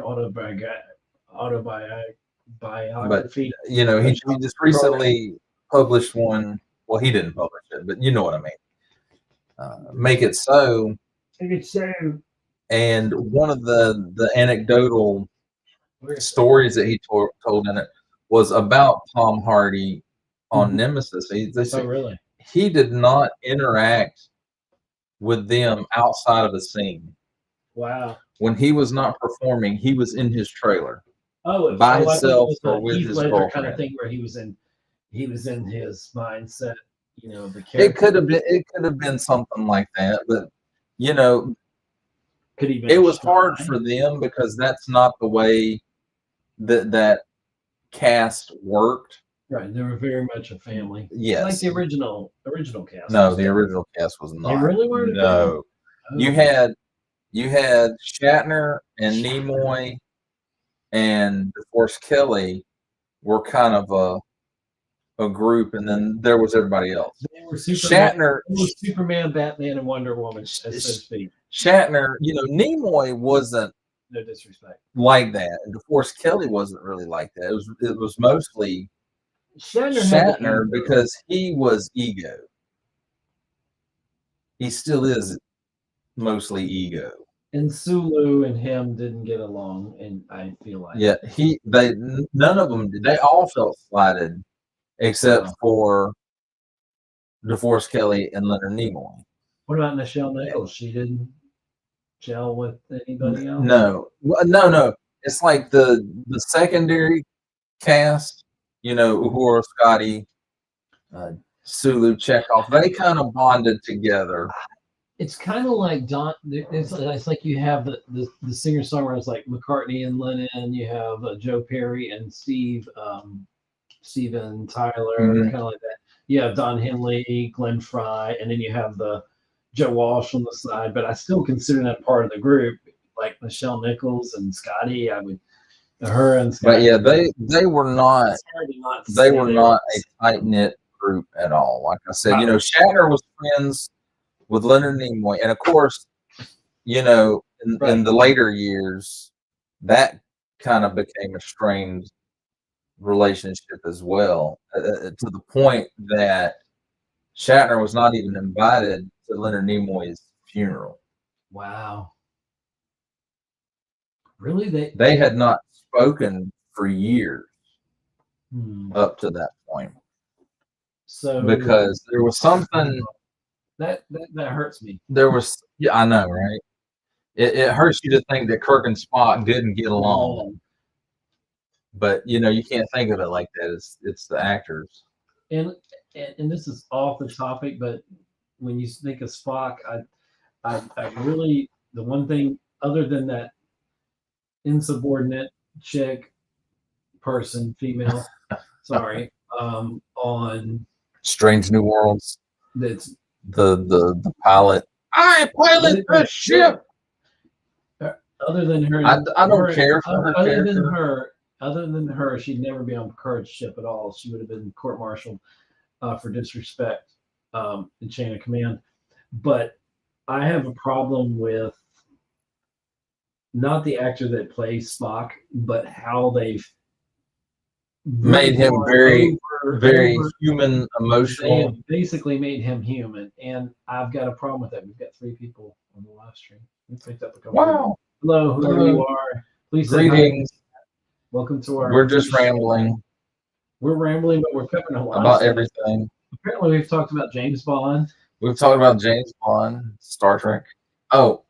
autobiography. But you know, he just recently published one. Well, he didn't publish it, but you know what I mean. Make It So. Make It So. And one of the anecdotal stories that he told in it was about Tom Hardy on Nemesis. Really? He did not interact with them outside of the scene. Wow. When he was not performing, he was in his trailer. Oh, by himself or with his girlfriend. Kind of thing where he was in his mindset, you know, the character. It could have been something like that, but you know, it was hard for them because that's not the way that cast worked. Right, they were very much a family. Yes, like the original cast. No, the original cast was not. They really weren't. No, you had Shatner and Nimoy and DeForest Kelly were kind of a group, and then there was everybody else. They were Superman, Batman, and Wonder Woman, so to speak. Shatner, you know, Nimoy wasn't. No disrespect. Like that, and DeForest Kelly wasn't really like that. It was mostly Shatner because he was ego. He still is mostly ego. And Sulu and him didn't get along, and I feel like none of them did. They all felt slighted, except for DeForest Kelly and Leonard Nimoy. What about Nichelle Nichols? She didn't gel with anybody else? No. It's like the secondary cast, you know, Uhura, Scotty, Sulu, Chekhov. They kind of bonded together. It's kind of like Don. It's like you have the singer songwriters like McCartney and Lennon. You have Joe Perry and Steven Tyler, kind of like that. You have Don Henley, Glenn Frey, and then you have the Joe Walsh on the side. But I still consider that part of the group, like Nichelle Nichols and Scotty. I would Her and But Sky. yeah, they were not. It's hard to not They say were that. not a tight knit group at all. Like I said, Shatner was friends with Leonard Nimoy, and of course, in the later years, that kind of became a strained relationship as well, to the point that Shatner was not even invited to Leonard Nimoy's funeral. Wow. Really? They had not spoken for years up to that point. So because there was something that hurts me. There was, yeah, I know, right? It hurts you to think that Kirk and Spock didn't get along, but you can't think of it like that. It's the actors. And this is off the topic, but when you think of Spock, I really, the one thing other than that insubordinate chick person, female, sorry, on Strange New Worlds, that's the pilot. I pilot the ship. Other than her, I don't care for her character. Other than her, she'd never be on Picard's ship at all. She would have been court-martialed for disrespect in chain of command. But I have a problem with not the actor that plays Spock, but how they've made him very human, emotional. They basically made him human, and I've got a problem with that. We've got 3 people on the live stream. We picked up a couple. Wow. Hello, whoever you are. Please say greetings. Hi. Welcome to our. We're just rambling. We're rambling, but we're covering a lot about everything. Apparently, we've talked about James Bond. We've talked about James Bond, Star Trek. Oh,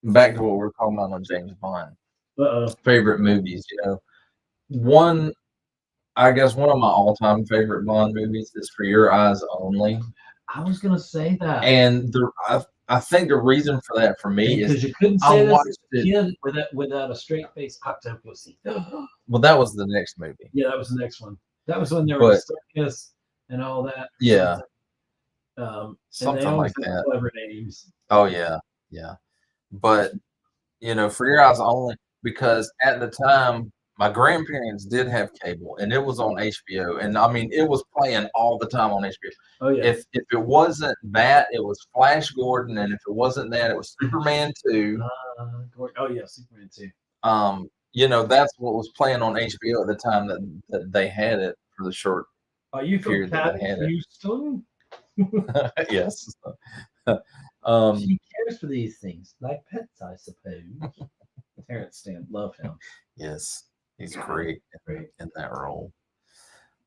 back to what we were talking about on James Bond. Favorite movies, I guess one of my all-time favorite Bond movies is For Your Eyes Only. I was gonna say that, and I think the reason for that for me is because you couldn't say this as a kid without a straight face. Well, that was the next movie. Yeah, that was the next one. That was when there was Kiss and all that. Yeah. Something like that. Clever names. Oh yeah, yeah. But For Your Eyes Only, because at the time my grandparents did have cable, and it was on HBO, and I mean it was playing all the time on HBO. Oh yeah. If it wasn't that, it was Flash Gordon, and if it wasn't that, it was Superman 2. Oh yeah, Superman 2. That's what was playing on HBO at the time that they had it for the short period that they had it. Yes. She cares for these things, like pets, I suppose. Terrence Stamp, love him. Yes, he's great in that role.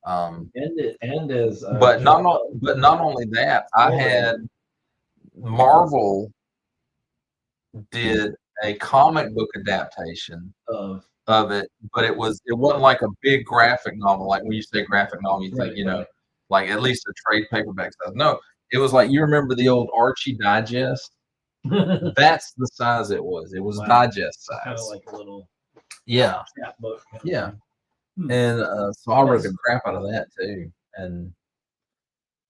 And as but not only that, I had Marvel did a comic book adaptation of it, but it wasn't like a big graphic novel. Like when you say graphic novel, you think like at least a trade paperback stuff. No, it was like, you remember the old Archie Digest? That's the size it was. It was digest size. Kind of like a little book. Yeah. And so I read the crap out of that too. And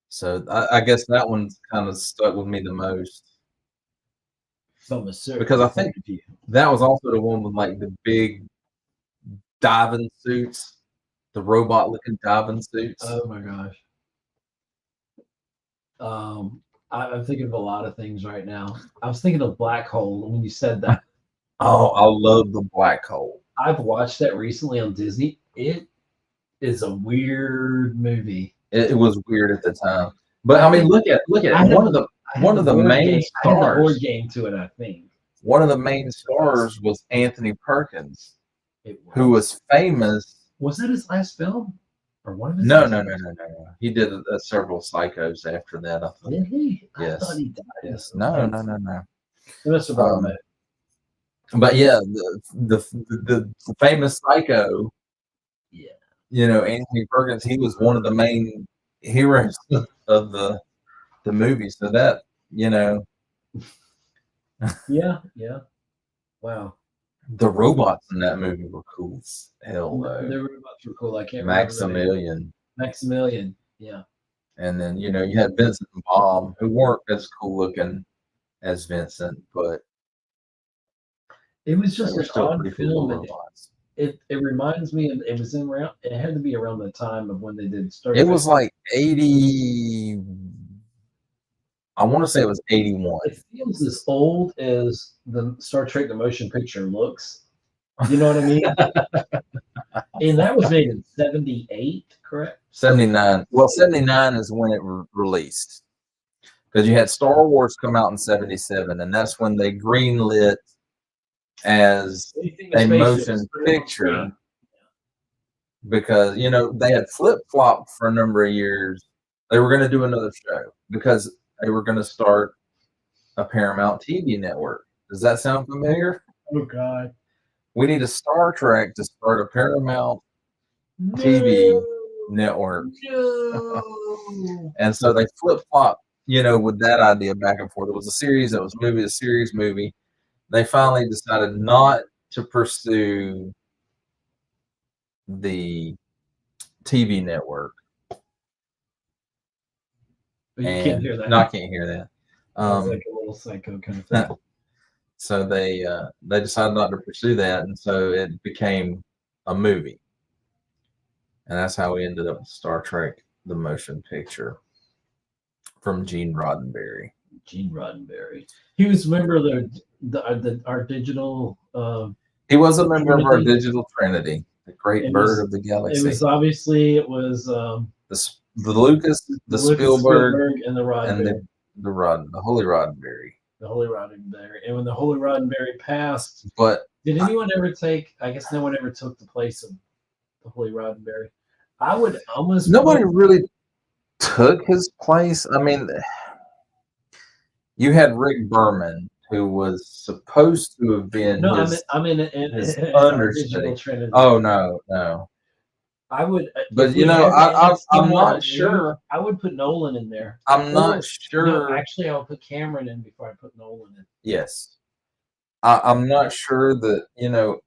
so I guess that one kind of stuck with me the most. Because I think that was also the one with like the big diving suits, the robot looking diving suits. Oh my gosh. I'm thinking of a lot of things right now. I was thinking of Black Hole when you said that. Oh, I love the Black Hole. I've watched that recently on Disney. It is a weird movie. It was weird at the time, but I mean, look at one of the main stars. I had a board game to it, I think. One of the main stars was Anthony Perkins, who was famous. Was that his last film? Or one of his No. He did several Psychos after that. I thought. Did he? Yes. I thought he died. Yes. No. He must have brought him. But yeah, the famous Psycho. Yeah. Anthony Perkins. He was one of the main heroes of the movie. So that Yeah. Wow. The robots in that movie were cool as hell, though. The robots were cool. I can't remember. Maximilian, yeah. And then, you had Vincent and Bob, who weren't as cool looking as Vincent, but It was They just were an still odd pretty film, cool and robots. it reminds me of it was in around. It had to be around the time of when they did Star It Trek. was like 80. I want to say it was 81. It feels as old as the Star Trek the motion picture looks. You know what I mean? And that was made in 78, correct? 79. Well, 79 is when it released. Because you had Star Wars come out in 77, and that's when they greenlit as a motion picture. Because, you know, they had flip-flopped for a number of years. They were going to do another show because they were going to start a Paramount TV network. Does that sound familiar? Oh, God. We need a Star Trek to start a Paramount TV network. No. And so they flip-flopped, you know, with that idea back and forth. It was a series, it was a movie, a series movie. They finally decided not to pursue the TV network. But you can't hear that. No, I can't hear that. It's like a little psycho kind of thing. So they decided not to pursue that, and so it became a movie. And that's how we ended up with Star Trek, the motion picture from Gene Roddenberry. Gene Roddenberry. He was a member of our digital. He was a member of our digital trinity, the great bird of the galaxy. It was obviously the Lucas, the Spielberg, and the Roddenberry. And the Holy Roddenberry. The Holy Roddenberry. And when the Holy Roddenberry passed, but did anyone ever take? I guess no one ever took the place of the Holy Roddenberry. I would almost. Nobody really took his place. I mean, you had Rick Berman, who was supposed to have been his understudy. Oh no. I would, but you know, I'm not sure. I would put Nolan in there. I'm not sure. No, actually, I would put Cameron in before I put Nolan in. Yes, I'm not sure that, you know,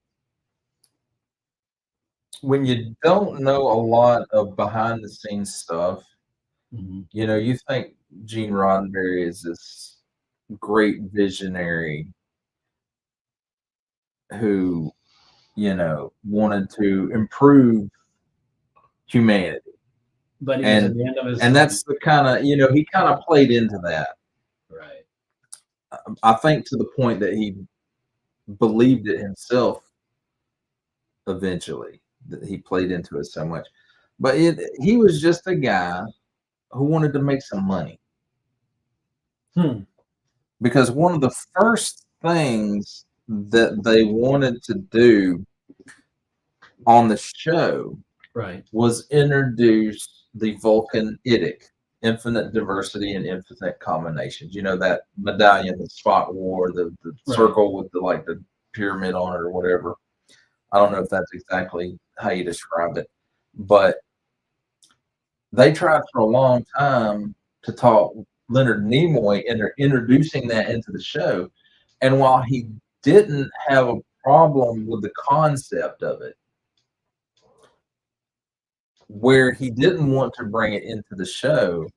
when you don't know a lot of behind the scenes stuff, you know, you think Gene Roddenberry is this great visionary who, you know, wanted to improve humanity. But he was at the end of his and that's the kind of, you know, he kind of played into that. Right. I think to the point that he believed it himself eventually, that he played into it so much. But he was just a guy who wanted to make some money. Because one of the first things that they wanted to do on the show was introduce the Vulcan Idic, infinite diversity and infinite combinations. You know, that medallion that Spock wore, the circle with the pyramid on it or whatever. I don't know if that's exactly how you describe it, but they tried for a long time to talk Leonard Nimoy into introducing that into the show. And while he didn't have a problem with the concept of it, where he didn't want to bring it into the show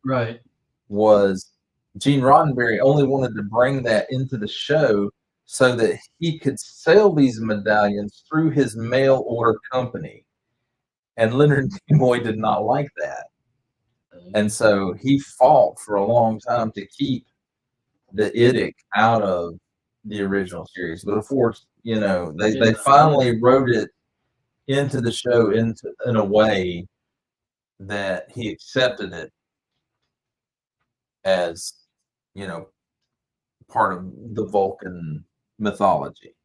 was Gene Roddenberry only wanted to bring that into the show so that he could sell these medallions through his mail order company. And Leonard Nimoy did not like that. And so he fought for a long time to keep the Idic out of the original series. But of course, you know, they finally wrote it into the show in a way that he accepted it as, you know, part of the Vulcan mythology.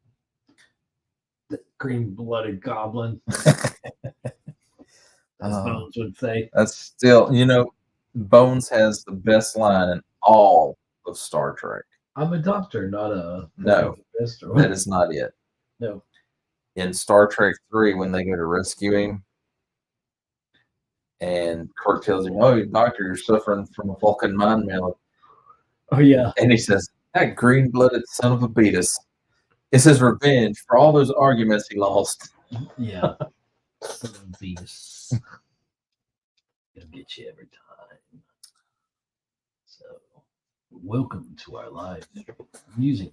The green-blooded goblin. As Bones would say. That's still, you know, Bones has the best line in all of Star Trek. I'm a doctor, not a... No, that is not it. No. In Star Trek 3, when they go to rescue him, and Kirk tells him, "Oh, doctor, you're suffering from a Vulcan mind meld." Oh, yeah. And he says, "That green-blooded son of a beatus. It's his revenge for all those arguments he lost." Yeah. Son of a beatus. It'll get you every time. So, welcome to our live music.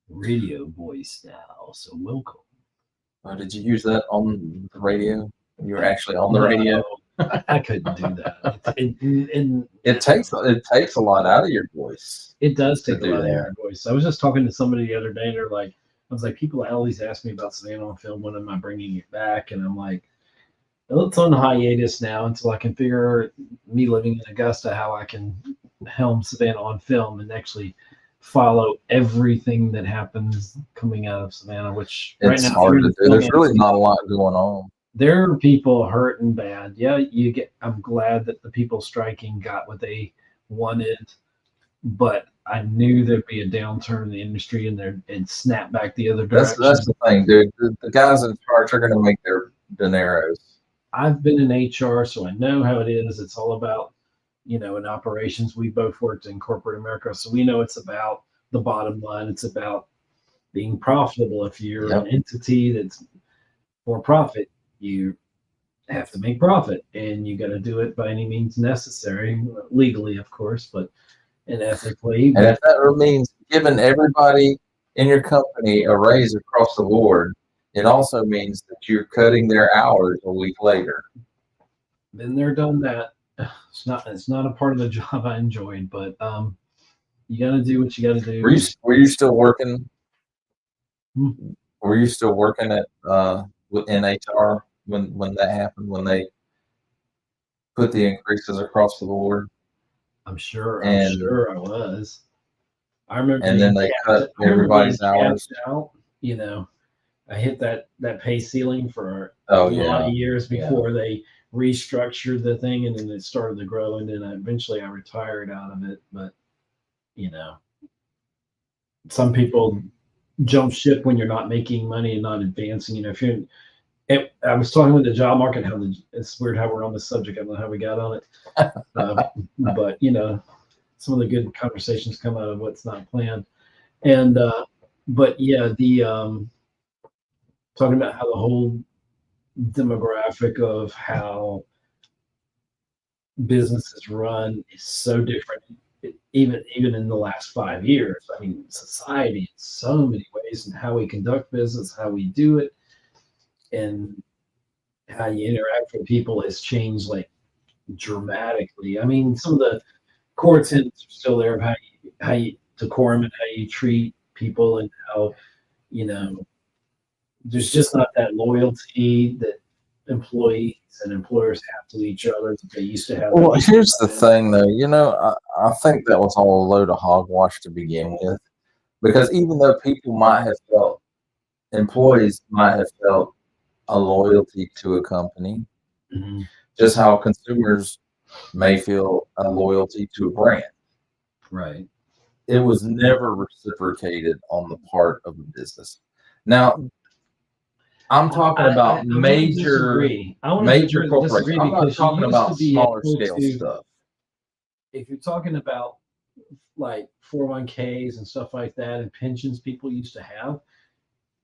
radio voice now. So welcome. Did you use that on the radio? You were actually on the radio. I couldn't do that. It takes a lot out of your voice. It does take to a do lot out of that. your voice. I was just talking to somebody the other day, and they're like, I was like, people always ask me about Savannah on Film. When am I bringing it back? And I'm like, well, it's on hiatus now until I can figure, me living in Augusta, how I can helm Savannah on Film and actually follow everything that happens coming out of Savannah, which It's right now hard to do. There's really not a lot going on. There are people hurting bad. Yeah, I'm glad that the people striking got what they wanted, but I knew there'd be a downturn in the industry and snap back the other direction. That's the thing, dude. The guys in charge are going to make their dineros. I've been in HR, so I know how it is. It's all about, in operations. We both worked in corporate America, so we know it's about the bottom line. It's about being profitable. If you're an entity that's for profit, you have to make profit, and you got to do it by any means necessary, legally, of course, but ethically. And if that means giving everybody in your company a raise across the board, it also means that you're cutting their hours a week later. Been there, done that. It's not a part of the job I enjoyed, but you got to do what you got to do. Were you still working? Were you still working at in HR when that happened? When they put the increases across the board? I'm sure I was. I remember. And then they cut everybody's hours out. I hit that pay ceiling for a lot of years before they restructured the thing, and then it started to grow, and then eventually I retired out of it. But some people jump ship when you're not making money and not advancing. If you're, I was talking with the job market, it's weird how we're on this subject. I don't know how we got on it, but some of the good conversations come out of what's not planned, and but the talking about how the whole demographic of how businesses run is so different, even in the last 5 years. I mean, society in so many ways, and how we conduct business, how we do it, and how you interact with people has changed like dramatically. I mean, some of the core tenets are still there of how you decorum and how you treat people, and how there's just not that loyalty that employees and employers have to each other that they used to have. Well, here's the thing, though. I think that was all a load of hogwash to begin with, because even though employees might have felt a loyalty to a company, just how consumers may feel a loyalty to a brand. Right. It was never reciprocated on the part of the business. Now, I'm talking about major corporations. I'm not talking about smaller scale stuff. If you're talking about like 401ks and stuff like that, and pensions people used to have,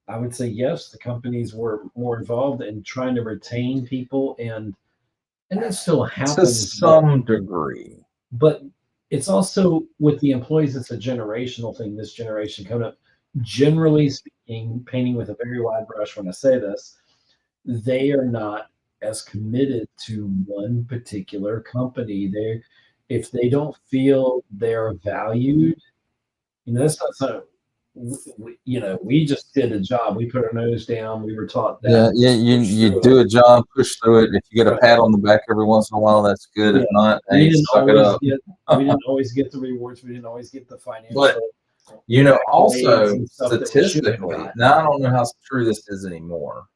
I would say yes, the companies were more involved in trying to retain people, and that still happens to some degree. But it's also with the employees, it's a generational thing. This generation coming up, generally speaking, painting with a very wide brush when I say this, they are not as committed to one particular company. If they don't feel they're valued, that's not something. We just did a job. We put our nose down. We were taught that. Yeah. You do a job, push through it. If you get a pat on the back every once in a while, that's good. Yeah. If not, hey, suck it up. We didn't always get the rewards. We didn't always get the financial. But also statistically, now I don't know how true this is anymore,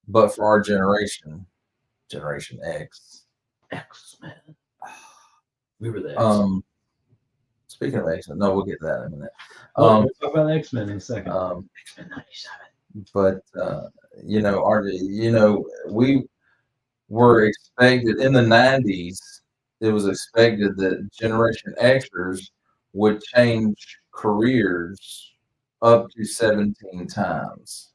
but for our Generation X-Men, we were there. Speaking of X-Men, no, we'll get to that in a minute. We'll talk about X-Men in a second. X-Men 97. But we were expected in the 90s. It was expected that Generation Xers would change careers up to 17 times.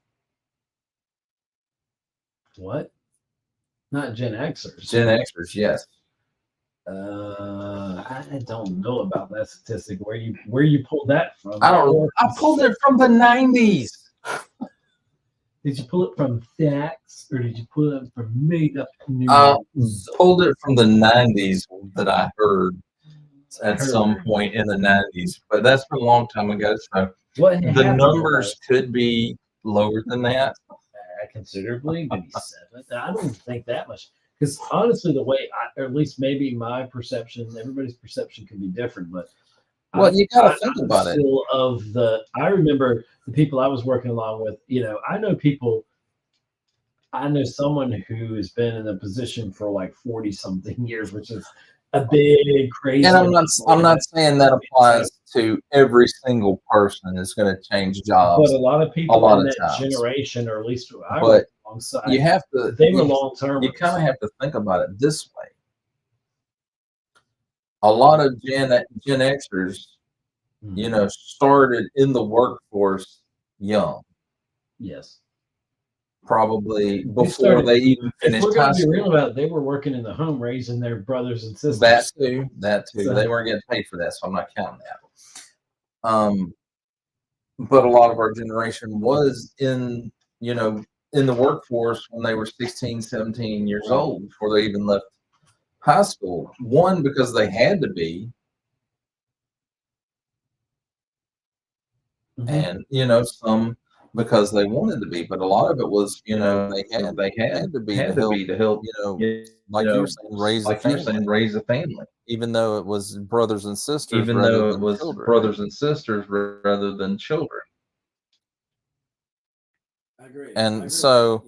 What? Not Gen Xers. Gen Xers, yes. I don't know about that statistic. Where you pulled that from? I don't know. I pulled it from the 90s. Did you pull it from facts or did you pull it from made up news? I pulled it from the 90s that I heard at some point in the 90s, but that's been a long time ago. So the numbers could be lower than that. Considerably, maybe 7. I don't think that much. Because honestly, the way, or at least maybe my perception, everybody's perception can be different, but well, you got to think about it. I remember the people I was working along with. I know someone who has been in a position for like 40 something years, which is a big crazy. And I'm not saying that applies to every single person that's going to change jobs. But a lot of people in that generation, or at least I worked alongside, you have to. They were long term. You kind of have to think about it this way. A lot of Gen Xers, started in the workforce young. Yes. Probably before they even finished high school. Be real about it, they were working in the home raising their brothers and sisters. That too. So, they weren't getting paid for that, so I'm not counting that. But a lot of our generation was in the workforce when they were 16, 17 years old before they even left high school. One, because they had to be. And some because they wanted to be, but a lot of it was, they had to be to help, like you were saying, raise a family. Even though it was brothers and sisters, brothers and sisters rather than children. I agree. And so,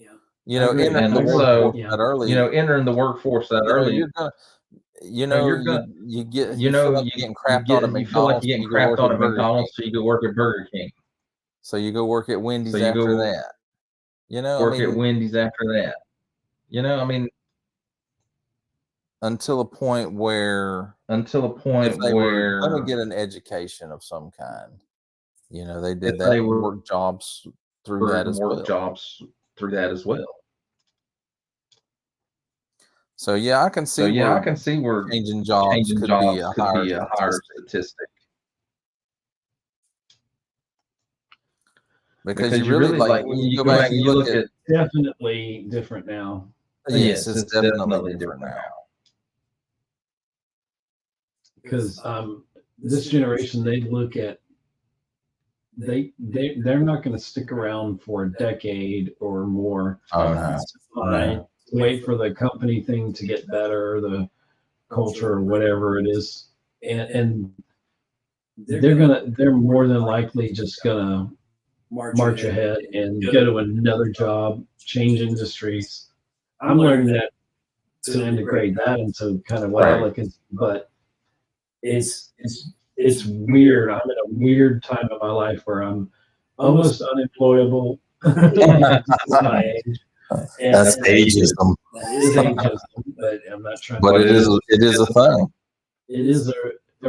entering the workforce that early, you feel like you're getting crapped on at McDonald's, so you go work at Burger King. So you go work at Wendy's after that. At Wendy's after that. Until a point where if they were going to get an education of some kind, they did that. They work jobs through that as well. So I can see. Where changing jobs could be a higher statistic. Because you really when you go back and you look at, definitely different now. Yes, it's definitely different now. Because this generation, they look at they're not going to stick around for a decade or more. No. Wait for the company thing to get better, the culture or whatever it is, and they're more than likely just gonna march ahead and go to another job, change industries. I'm learning that to integrate that into kind of what I look at, but it's weird. I'm in a weird time of my life where I'm almost unemployable. My age. That's ageism. That is ageism, but I'm not trying. But it is a thing. It is a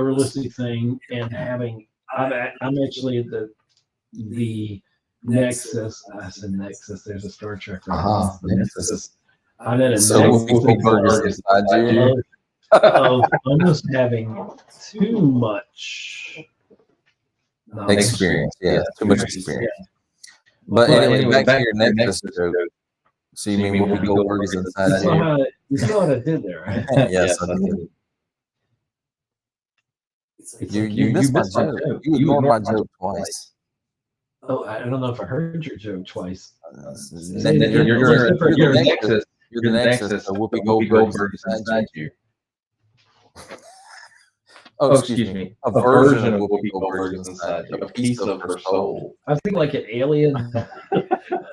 realistic thing, and I'm actually at the Nexus. I said Nexus. There's a Star Trek reference. Nexus. I'm at a Nexus of almost having too much experience. Yeah, too much experience. Yeah. But anyway, back to your Nexus joke. So you mean Whoopi Goldberg is inside you? You saw what I did there, right? Yes, I did. You missed my joke. You ignored my joke twice. Oh, I don't know if I heard your joke twice. You're the Nexus. Whoopi Goldberg is inside you. Oh, excuse me. A version of Whoopi Goldberg is inside you. A piece of her soul. I think like an alien.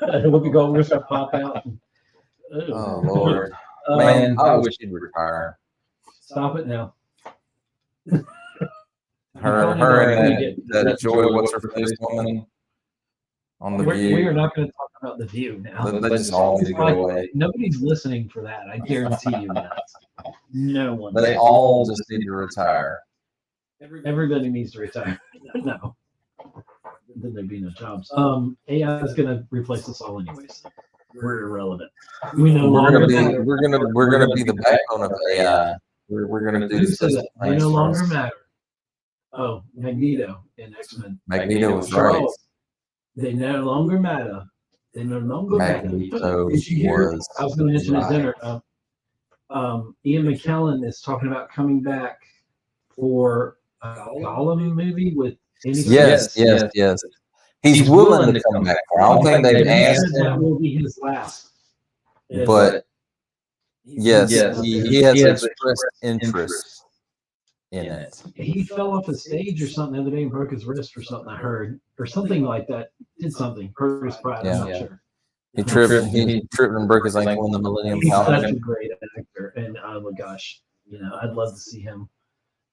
Whoopi Goldberg's gonna pop out. Oh Lord, man! I wish he'd retire. Stop it now. Her and that Joy, what's her face woman on The View. We are not going to talk about The View now. They just all need to go away. Nobody's listening for that. I guarantee you that. No one. They all just need to retire. Everybody needs to retire. No. Then there'd be no jobs. AI is going to replace us all anyways. We're irrelevant. We're gonna be the backbone of AI we're gonna do Who this. said that? They no longer matter. Oh, Magneto in X-Men. Magneto was right. Charles, they no longer matter. They no longer Magneto matter. Did you hear? was I was going to mention his right. dinner. Ian McKellen is talking about coming back for a Gollum movie with any. Yes. He's willing to come back. I don't think they've asked that him, will be his last. but yes, Yes. he has expressed interest in it. He fell off a stage or something the other day and broke his wrist or something. I heard or something like that. Did something hurt his pride. I'm not sure. He tripped and broke his ankle in the Millennium He's Falcon. such a great actor, and oh my gosh, I'd love to see him.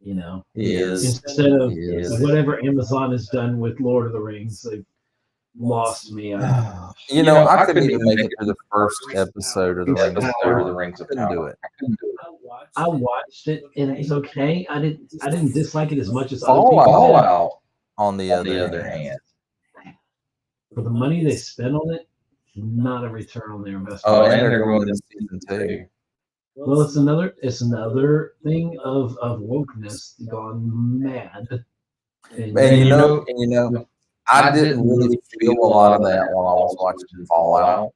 He is. Instead of whatever Amazon has done with Lord of the Rings, they've lost me. I couldn't even make it to the first episode of the Rings of Power. I couldn't do it. I watched it and it's okay. I didn't dislike it as much as Fallout. On the other hand, for the money they spent on it, not a return on their investment. Oh, and they're going to season 2. Well, it's another thing of wokeness gone mad. And I didn't really feel a lot of that while I was watching Fallout.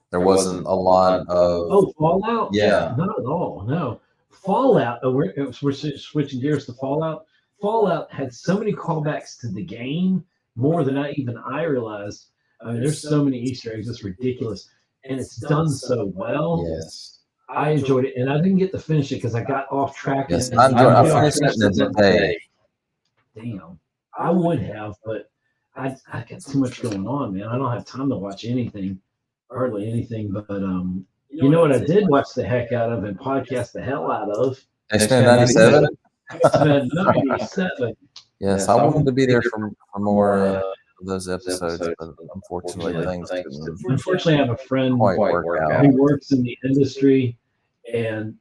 There wasn't a lot of Fallout. Yeah, not at all. No, Fallout. We're switching gears to Fallout. Fallout had so many callbacks to the game, more than I realized. I mean, there's so many Easter eggs. It's ridiculous, and it's done so well. Yes, I enjoyed it, and I didn't get to finish it because I got off track. Yes, I finished it in a day. Damn, I would have, but I got too much going on, man. I don't have time to watch anything, hardly anything. But you know what I did watch the heck out of and podcast the hell out of? X-Men 97. X-Men 97. Yes, I wanted to be there for more of those episodes, but unfortunately, things didn't. Unfortunately, I have a friend quite work out. who works in the industry, and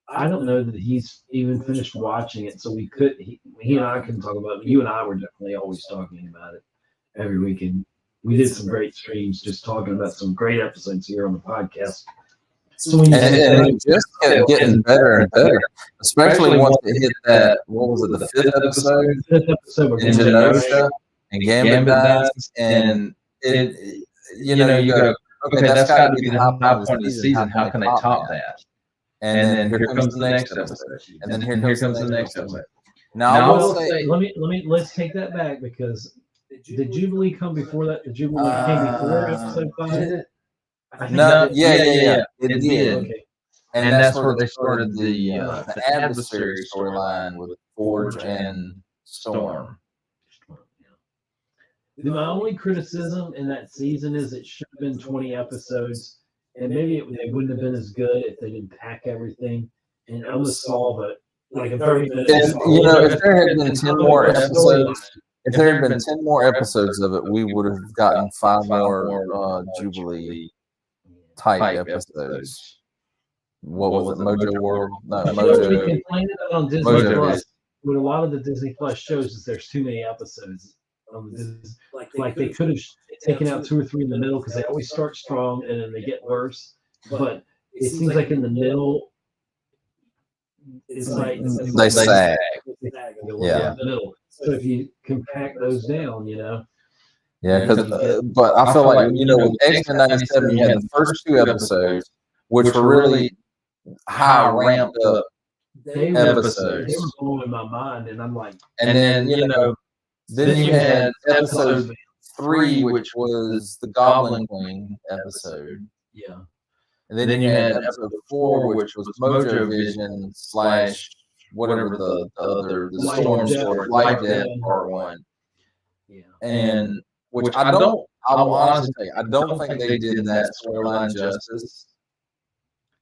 I don't know that he's even finished watching it. So he and I can talk about it. You and I were definitely always talking about it every weekend. We did some great streams just talking about some great episodes here on the podcast. So when it just kept getting better and better, especially once it hit that, what was it, the fifth episode in Genosha, and Gambit dies, and you go, okay, that's got to be the high point of the season. How can they top that? And then here comes the next episode, and then here comes the next episode. Now I will say, let's take that back, because did Jubilee come before that? The Jubilee came before episode 5. No, yeah, it did. Okay. And that's where they started the adversary storyline with Forge and Storm. My only criticism in that season is it should have been 20 episodes, and maybe it wouldn't have been as good if they didn't pack everything and almost solve it like in 30 minutes. If there had been 10 more episodes. If there had been 10 more episodes of it, we would have gotten 5 more Jubilee type episodes. What was it? Mojo World? No, Mojo. We complained about on Disney Plus. What a lot of the Disney Plus shows is there's too many episodes. Like they could have taken out 2 or 3 in the middle, because they always start strong and then they get worse. But it seems like in the middle, it's like they sag. Yeah. Middle. So if you compact those down, Yeah, but I feel like, with X-Men 97, you had the first 2 episodes, which were really high ramped up episodes. They were blowing my mind, and I'm like, and then then you had episode 3, which was the Goblin Queen episode. Yeah. And then you had episode 4, which was Mojo Vision / whatever the Storm Story, Light Death Part 1. Yeah. And which I will honestly say, I don't think they did that storyline justice.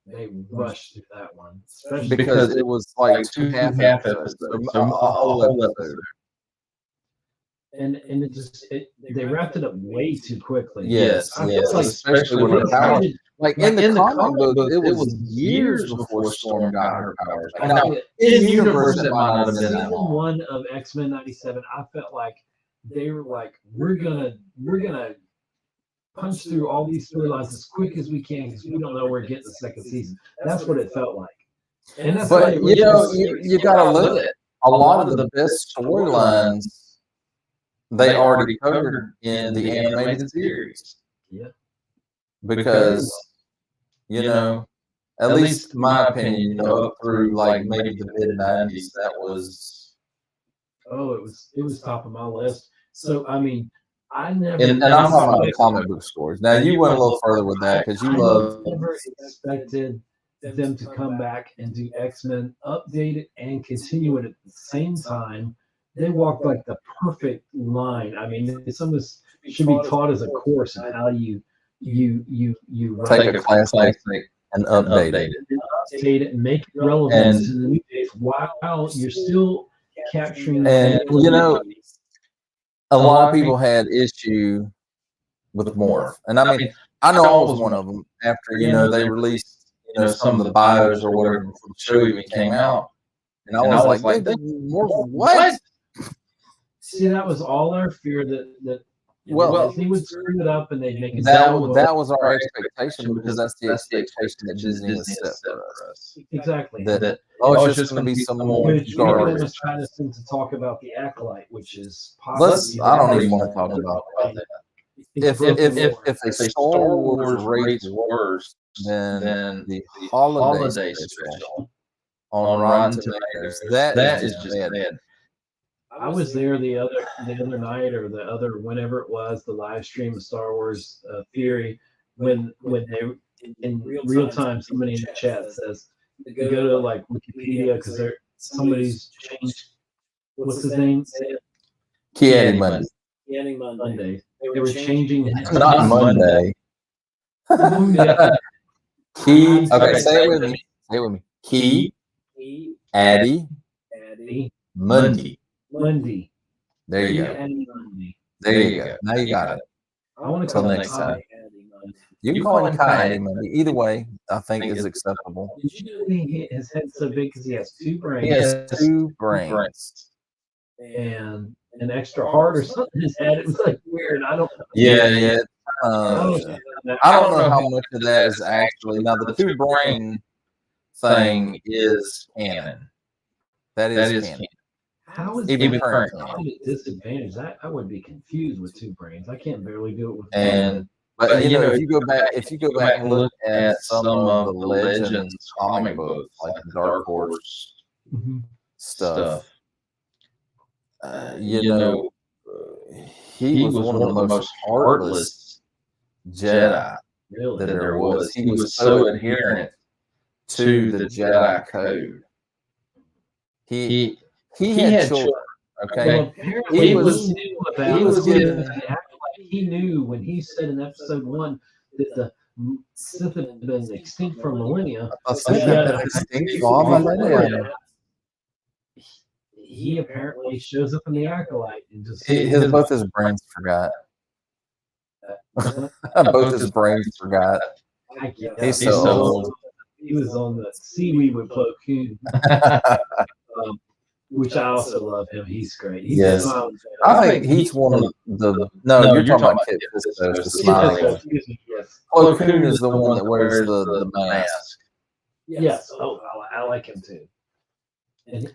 They rushed through that one, especially because it was like 2 half episodes, a whole episode. And they wrapped it up way too quickly. Yes, especially when the powers. Like in the comic book, it was years before Storm got her powers. Now, in universe, it might not have been that Season long. 1 of X-Men 97, I felt like they were like, we're gonna punch through all these storylines as quick as we can because we don't know we're getting the second season. That's what it felt like. And that's but you gotta look at a lot of the best storylines they already covered in the animated series. Yeah. Because at least in my opinion, up through like maybe the mid-90s, that was it was top of my list. So I mean, I never and I'm talking about the comic book stories. Now you went a little further with that because you love. Never expected them to come back and do X-Men, update it and continue it at the same time. They walked like the perfect line. I mean, it's almost should be taught as a course in how you take a classic and update it and make it relevant to the new days while you're still capturing. And a lot of people had issue with Morph, and I mean, I know I was one of them. After they released some of the bios or whatever before the show even came out, and I was like, Morph, what? See, that was all our fear that Disney would screw it up and they'd make it. That was our expectation because that's the expectation that Disney has set for us. Exactly. That it's just going to be some more garbage. Just trying to talk about the Acolyte, which is I don't even want to talk about that. If a Star Wars rates worse than the holiday special on Rotten Tomatoes, that is just bad. I was there the other night or the other whenever it was the live stream of Star Wars Theory when they in real time somebody in the chat says go to like Wikipedia because somebody's changed what's his name? Ciucevich. Monday. They were changing not Monday. Key. Okay, say it with me. Say it with me. Key. Addy. Monday. There you go. There you go. Now you got it. I want to call next time. You can call him Kai Monday. Either way, I think is acceptable. Did you know his head's so big because he has two brains? He has two brains. And an extra heart or something in his head. It was like weird. I don't know. Yeah. I don't know how much of that is actually now the two brain thing is canon. That is canon. How is even current disadvantage? I would be confused with two brains. I can't barely do it with but if you go back and look at some of the Legends comic books, like the Dark Horse stuff, he was one of the most heartless Jedi that there was. He was so adherent to the Jedi code. He had children. Okay, he knew when he said in episode 1 that the Sith had been extinct for millennia. He apparently shows up in the Acolyte and just both his brains forgot. Both his brains forgot. He's so old. He was on the seaweed with Plo Koon. Which I also love him. He's great. Yes. I think he's one of the. No, you're talking about Kit Fisto, the smiling one. Yes. Plo Koon is the one that wears the mask. Yes. Oh, I like him too. And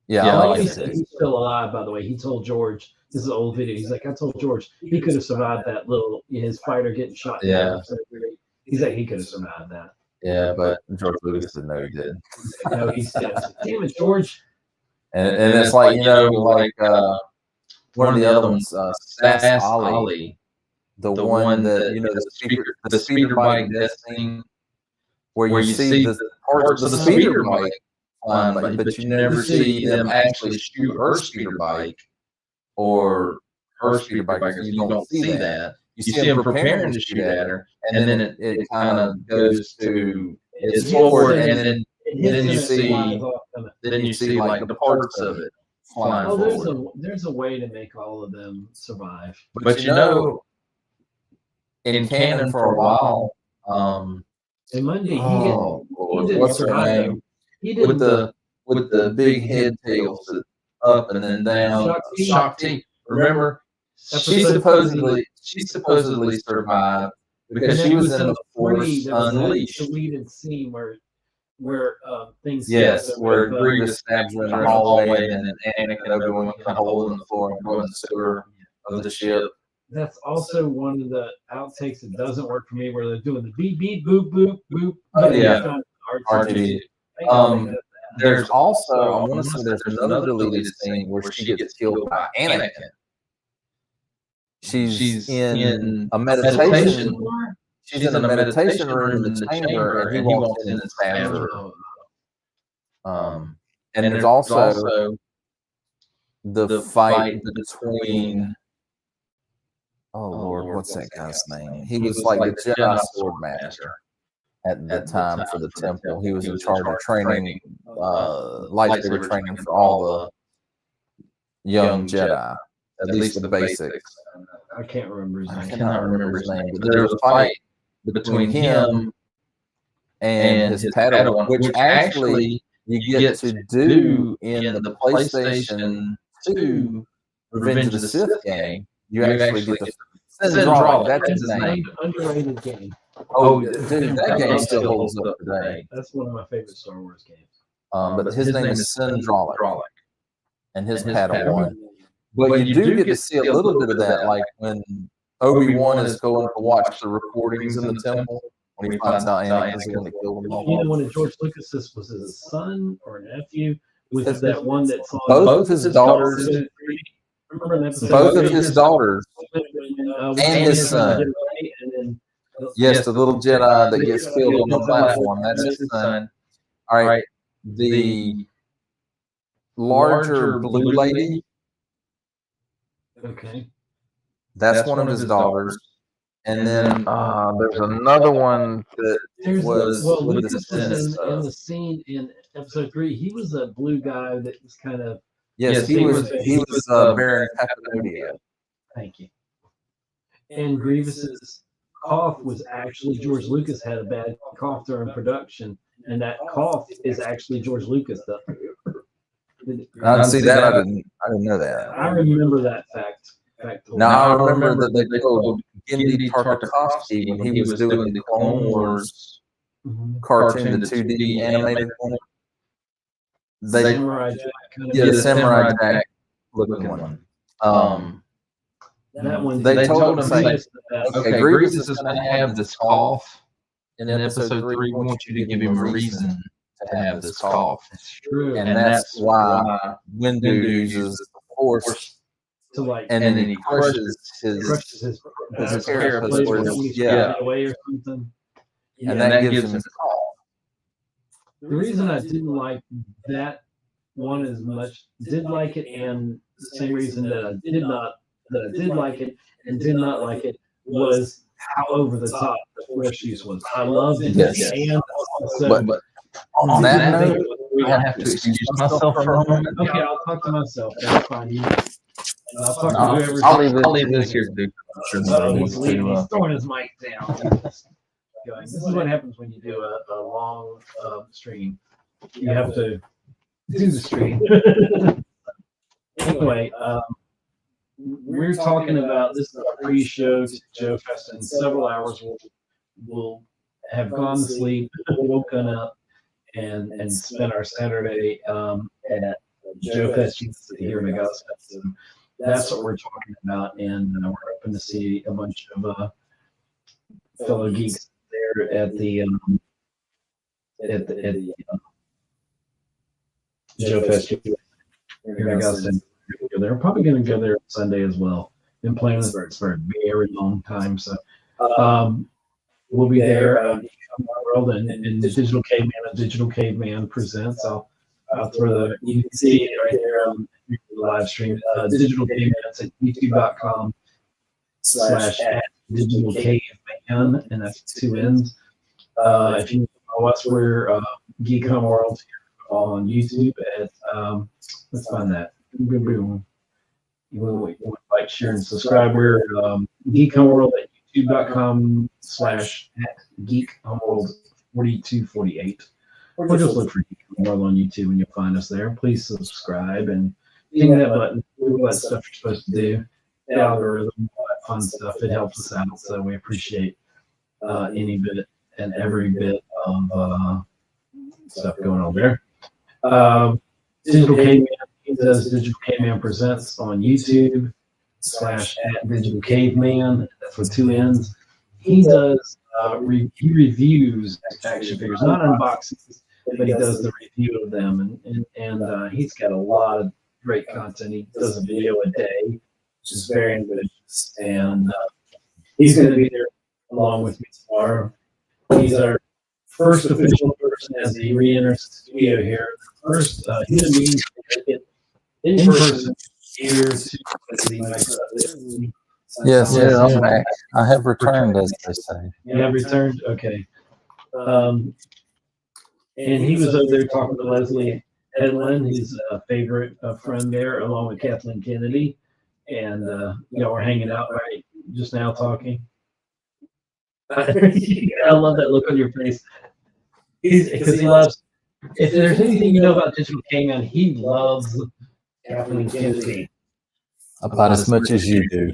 I like him too. He's still alive, by the way. He told George, this is an old video. He's like, I told George he could have survived that his fighter getting shot. Yeah. He's like, he could have survived that. Yeah, but George Lucas didn't know he did. No, he's dead. Damn it, George. And it's like, one of the other ones, Sass Ollie, the one that, the speeder bike thing, where you see the parts of the speeder bike flying, but you never see them actually shoot her speeder bike or her speeder bike. You don't see that. You see them preparing to shoot at her, and then it kind of goes to its forward, and then you see like the parts of it flying forward. There's a way to make all of them survive. But in canon for a while, and Monday he didn't survive. He did with the big head tails up and then down. Shock T. Remember? She supposedly survived because she was in the Force Unleashed. Deleted scene where things. Yes, where Grievous stabs her in the hallway, and then Anakin and Obi-Wan cut a hole in the floor and go in the sewer of the ship. That's also one of the outtakes that doesn't work for me, where they're doing the beep beep boop boop boop. Yeah, R2D. There's also, I want to say, there's another deleted scene where she gets killed by Anakin. She's in a meditation. She's in a meditation room in the chamber, and he walks in and stabs her. And there's also the fight between. Oh Lord, what's that guy's name? He was like the Jedi Sword Master at the time for the temple. He was in charge of training, lightsaber training for all the young Jedi, at least the basics. I can't remember his name. I cannot remember his name, but there was a fight between him and his Padawan, which actually you get to do in the PlayStation 2 Revenge of the Sith game. You actually get to Syndralic. That's his name. Underrated game. Oh, dude, that game still holds up today. That's one of my favorite Star Wars games. But his name is Syndralic, and his Padawan. But you do get to see a little bit of that, like when Obi-Wan is going to watch the recordings in the temple, when he finds out Anakin's going to kill him. You know, one of George Lucas's was his son or nephew with that one that saw both of his daughters. Both of his daughters and his son. Yes, the little Jedi that gets killed on the platform. That's his son. All right. The larger blue lady. Okay. That's one of his daughters. And then there's another one that was Lucas was in the scene in episode 3. He was a blue guy that was kind of. Yes, he was Baron Cappadocia. Thank you. And Grievous's cough was actually George Lucas had a bad cough during production, and that cough is actually George Lucas. I see that. I didn't know that. I remember that fact. Now I remember that they told Genndy Tartakovsky when he was doing the Clone Wars cartoon, the 2D animated one. Samurai Jack. The Samurai Jack looking one. That one. They told him, okay, Grievous is going to have this cough. In episode 3, we want you to give him a reason to have this cough. That's true. And that's why Windu uses the Force to like, and then he crushes his carapace, yeah, away or something. And that gives him his cough. The reason I didn't like that one as much, did like it, and the same reason that I did like it and did not like it was how over the top the Force use was. I loved it, and also, but on that note, I have to excuse myself for a moment. Okay, I'll talk to myself. That's fine. I'll talk to whoever. I'll leave this here, dude. He's throwing his mic down. This is what happens when you do a long stream. You have to do the stream. Anyway, we're talking about this is a pre-show to JoeFest. In several hours, we'll have gone to sleep, woken up, and spent our Saturday at JoeFestUSA here in Augusta. So that's what we're talking about, and we're hoping to see a bunch of fellow geeks there at the JoeFest here in Augusta. They're probably going to go there on Sunday as well. Been planning this for a very long time, so we'll be there. World and the Digital Caveman presents. I'll throw you can see it right there on the live stream. Digital Caveman. It's at youtube.com/DigitalCaveman, and that's 2 N's. If you follow us, we're Geek Homeworld on YouTube at let's find that. Boom, boom. You want to like, share, and subscribe. We're Geek Homeworld at youtube.com/Geek Homeworld4248. Or just look for Geek Homeworld on YouTube and you'll find us there. Please subscribe and ding that button. Do all that stuff you're supposed to do. algorithm, all that fun stuff. It helps us out, so we appreciate any bit and every bit of stuff going on there. Digital Caveman, he does Digital Caveman Presents on YouTube / Digital Caveman. That's with 2 N's. He does he reviews action figures, not unboxings, but he does the review of them, and he's got a lot of great content. He does a video a day, which is very ambitious, and he's going to be there along with me tomorrow. He's our first official person as he re-enters the studio here. First human being to get in person here to Yes, I'm back. I have returned, as they say. You have returned? Okay. And he was over there talking to Leslie Hedlund, his favorite friend there, along with Kathleen Kennedy. And y'all were hanging out right just now talking. I love that look on your face. Because he loves, if there's anything you know about Digital Cavemann, he loves Kathleen Kennedy. About as much as you do.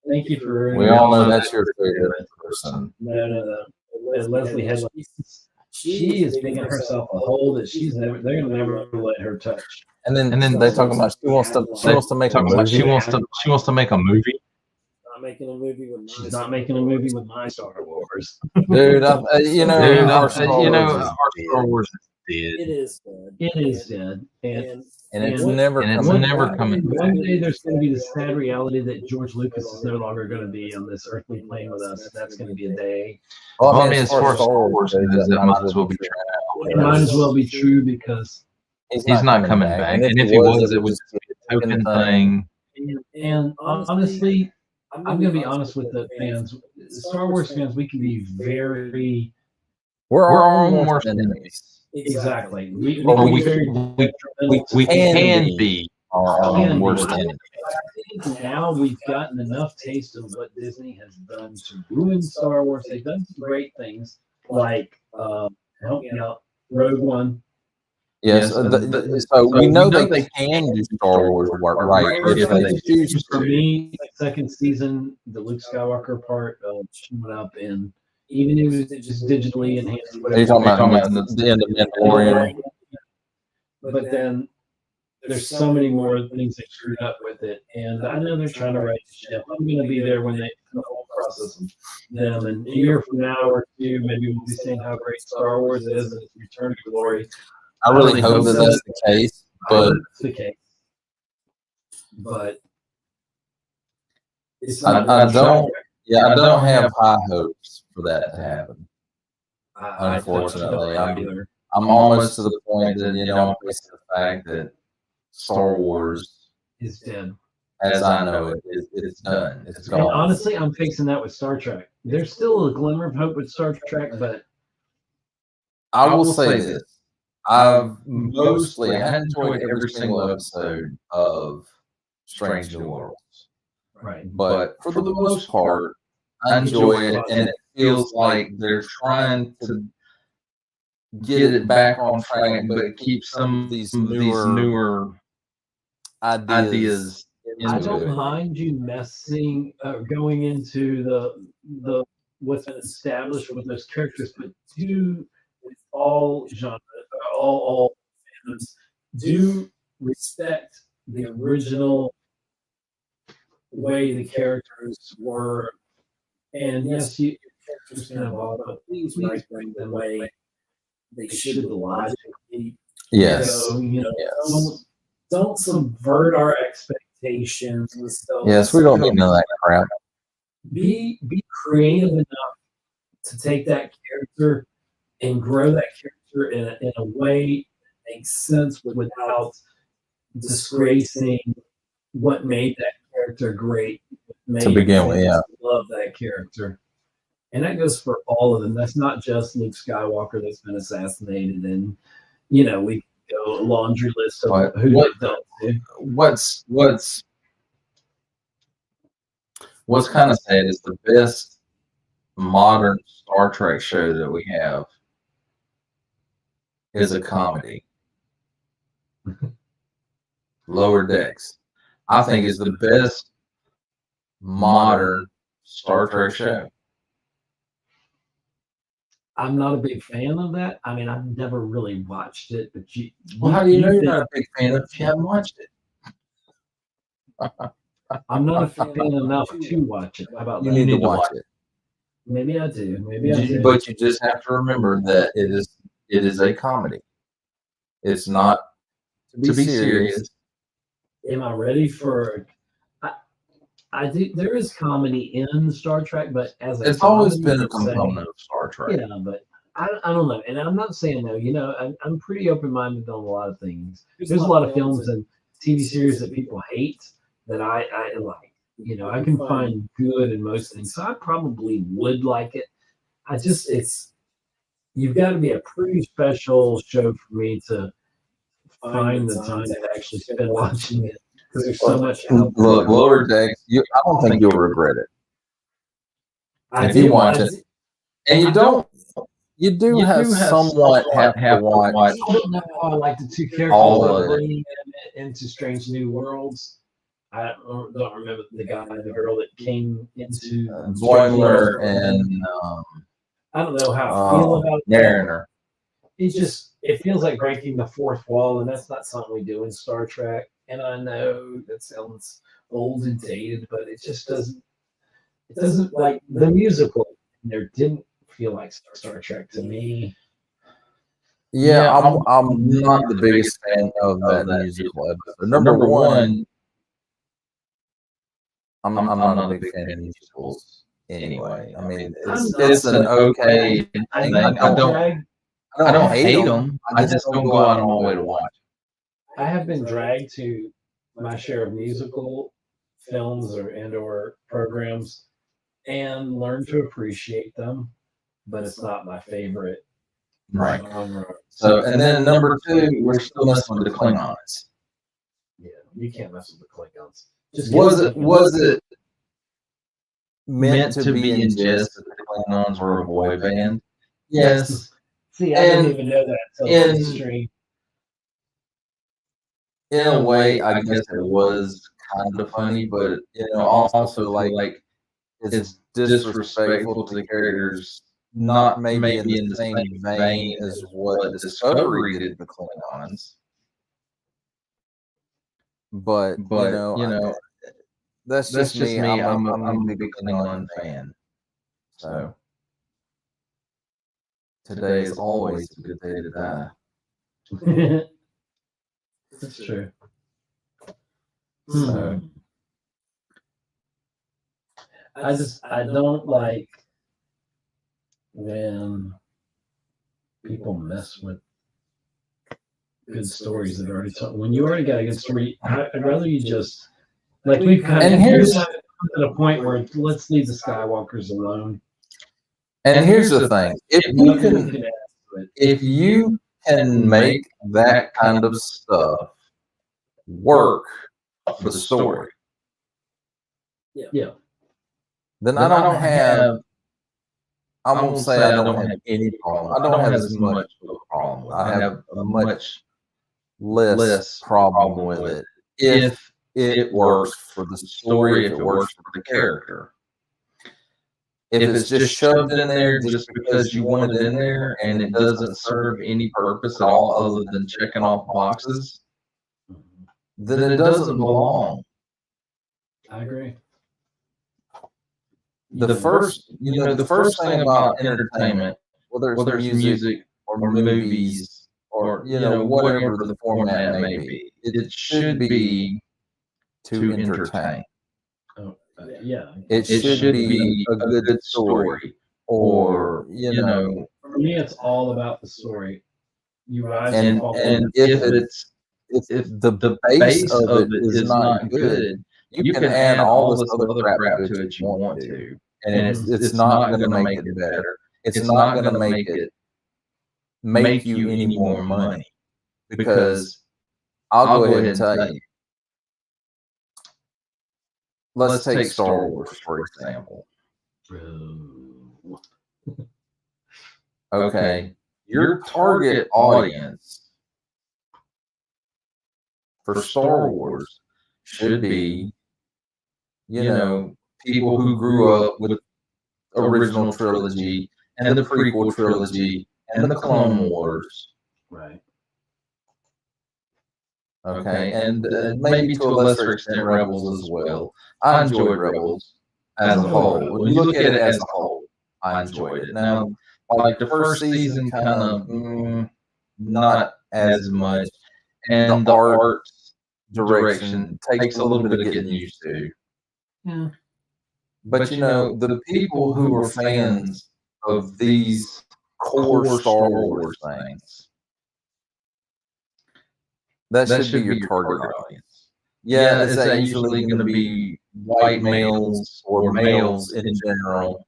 Thank you for. We all know that's your favorite person. No. Leslie Hedlund, she is digging herself a hole that they're gonna never let her touch. And then they talk about she wants to make a movie. She wants to make a movie. She's not making a movie with my Star Wars. Dude, our Star Wars is dead. It is dead. And it's never coming back. One day there's going to be the sad reality that George Lucas is no longer going to be on this earthly plane with us. That's going to be a day. Well, I mean, as far as Star Wars is, it might as well be true. It might as well be true because he's not coming back. And if he was, it would just be a token thing. And honestly, I'm going to be honest with the fans. Star Wars fans, we can be very. We're our own worst enemies. Exactly. We can be our own worst enemy. I think now we've gotten enough taste of what Disney has done to ruin Star Wars. They've done some great things, like help me out, Rogue One. Yes, so we know they can do Star Wars right if they choose For to. me, second season, the Luke Skywalker part showing up in. Even if it was just digitally enhanced. Are you talking about the end of Mandalorian? But then there's so many more things they screwed up with it. And I know they're trying to right the ship. I'm going to be there when they the whole process of them. And a year from now or two, maybe we'll be saying how great Star Wars is and its return to glory. I really hope that that's the case. But it's the case. But it's I don't. Yeah, I don't have high hopes for that to happen. Unfortunately, I'm almost to the point that I'm facing the fact that Star Wars is dead, as I know it. It's done. It's gone. And honestly, I'm facing that with Star Trek. There's still a glimmer of hope with Star Trek, but I will say this: I enjoyed every single episode of Strange New Worlds. Right. But for the most part, I enjoy it, and it feels like they're trying to get it back on track, but keep some of these newer ideas I don't mind you going into the what's been established with those characters, but do with all genres, all fandoms, do respect the original way the characters were, and yes, your characters can evolve, but please bring them the way they should logically. Yes. Don't subvert our expectations and stuff. Yes, we don't need none of that crap. Be creative enough to take that character and grow that character in a way that makes sense without disgracing what made that character great. To begin with, yeah. Love that character. And that goes for all of them. That's not just Luke Skywalker that's been assassinated. And, we go a laundry list of who they've done to. What's kind of sad is the best modern Star Trek show that we have is a comedy. Lower Decks. I think is the best modern Star Trek show. I'm not a big fan of that. I mean, I've never really watched it, but Well, how do you know you're not a big fan if you haven't watched it? I'm not a fan enough to watch it. How about You that? need to watch it. Maybe I do. Maybe I do. But you just have to remember that it is a comedy. It's not to be serious. Am I ready for? I do. There is comedy in Star Trek, but It's always been a component of Star Trek. Yeah, but I don't know. And I'm not saying no. You know, I'm pretty open minded on a lot of things. There's a lot of films and TV series that people hate that I like. You know, I can find good in most things, so I probably would like it. You've got to be a pretty special show for me to find the time to actually spend watching it because there's so much. Look, Lower Decks, I don't think you'll regret it if you watch it, and you don't. You do have somewhat have to watch. I don't know how I like the two characters All of it. bringing them into Strange New Worlds. I don't remember the guy and the girl that came into Boimler and I don't know how I feel about Mariner. It feels like breaking the fourth wall, and that's not something we do in Star Trek. And I know that sounds old and dated, but it just doesn't. It doesn't like the musical. There didn't feel like Star Trek to me. Yeah, I'm not the biggest fan of that musical episode. Number one, I'm not a big fan of musicals anyway. I mean, it's an okay thing. I don't hate them. I just don't go out of my way to watch. I have been dragged to my share of musical films or programs and learned to appreciate them, but it's not my favorite. Right. So, and then number two, we're still messing with the Klingons. Yeah, you can't mess with the Klingons. Was it meant to be in jest that the Klingons were a boy band? Yes. See, I didn't even know that until the stream. In a way, I guess it was kind of funny, but also like it's disrespectful to the characters. Not maybe in the same vein as what Discovery did to the Klingons. But that's just me. I'm a big Klingon fan. So today is always a good day to die. That's true. So I don't like when people mess with good stories that are already told. When you already got a good story, I'd rather you just like we've kind of here's at a point where let's leave the Skywalkers alone. And here's the thing: if you can make that kind of stuff work for the story, yeah, then I don't have. I won't say I don't have any problem. I don't have as much of a problem. I have a much less problem with it if it works for the story, if it works for the character. If it's just shoved in there just because you want it in there and it doesn't serve any purpose at all other than checking off boxes, then it doesn't belong. I agree. The first thing about entertainment, whether it's music or movies or whatever the format may be, it should be to entertain. Yeah, it should be a good story, or For me, it's all about the story. You rise and if the base of it is not good, you can add all this other crap to it you want to, and it's not going to make it better. It's not going to make you any more money, because I'll go ahead and tell you. Let's take Star Wars, for example. Okay, your target audience for Star Wars should be, people who grew up with original trilogy and the prequel trilogy and the Clone Wars. Right. Okay, and maybe to a lesser extent Rebels as well. I enjoyed Rebels as a whole. When you look at it as a whole, I enjoyed it. Now, like the first season, kind of not as much, and the art direction takes a little bit of getting used to. Yeah. But the people who are fans of these core Star Wars things, that should be your target audience. Yeah, is that usually going to be white males or males in general?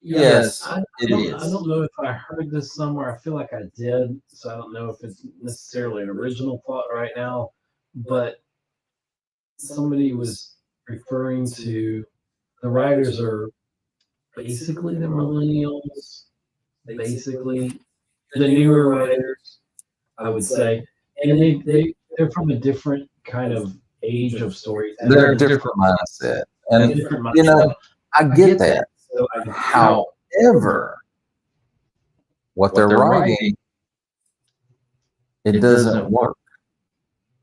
Yes, it is. I don't know if I heard this somewhere. I feel like I did, so I don't know if it's necessarily an original thought right now, but somebody was referring to the writers are basically the millennials, basically the newer writers, I would say, and they're from a different kind of age of storytelling. They're a different mindset, and I get that. So However, what they're writing, it doesn't work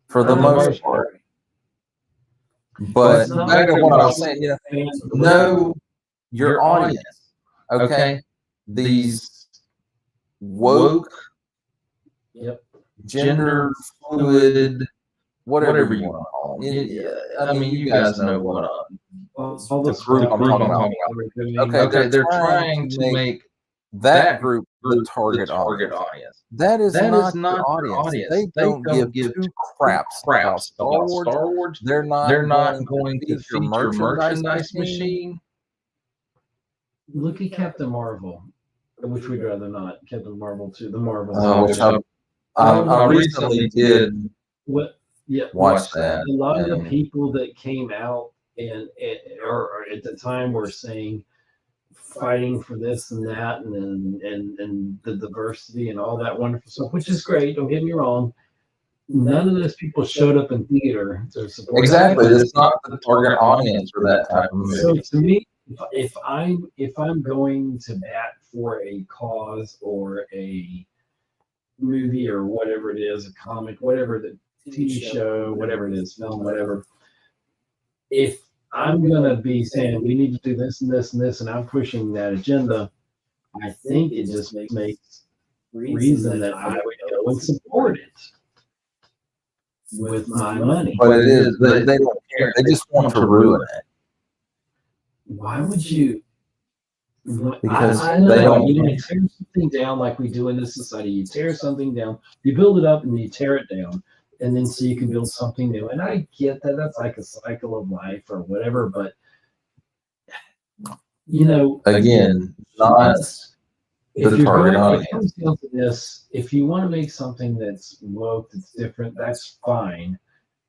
for the most part. But back to what I was saying, know your audience. Okay, these woke, gender fluid, whatever you want to call them. I mean, you guys know what the group I'm talking about. Okay, they're trying to make that group the target audience. That is not your audience. They don't give two craps about Star Wars. They're not going to feature merchandise machine. Look at Captain Marvel, which we'd rather not. Captain Marvel 2, the Marvel. Which I recently did watch that. A lot of the people that came out or at the time were saying, fighting for this and that and the diversity and all that wonderful stuff, which is great. Don't get me wrong. None of those people showed up in theater to support. Exactly, it's not the target audience for that type of movie. So to me, if I'm going to bat for a cause or a movie or whatever it is, a comic, whatever the TV show, whatever it is, film, whatever, if I'm going to be saying we need to do this and this and this, and I'm pushing that agenda, I think it just makes reason that I would go and support it with my money. But it is, they don't care. They just want to ruin it. Why would you? Because I know, they don't. You tear something down like we do in this society. You tear something down, you build it up, and you tear it down. And then so you can build something new. And I get that that's like a cycle of life or whatever, but again, not the target audience. It comes down to this, if you want to make something that's woke, that's different, that's fine.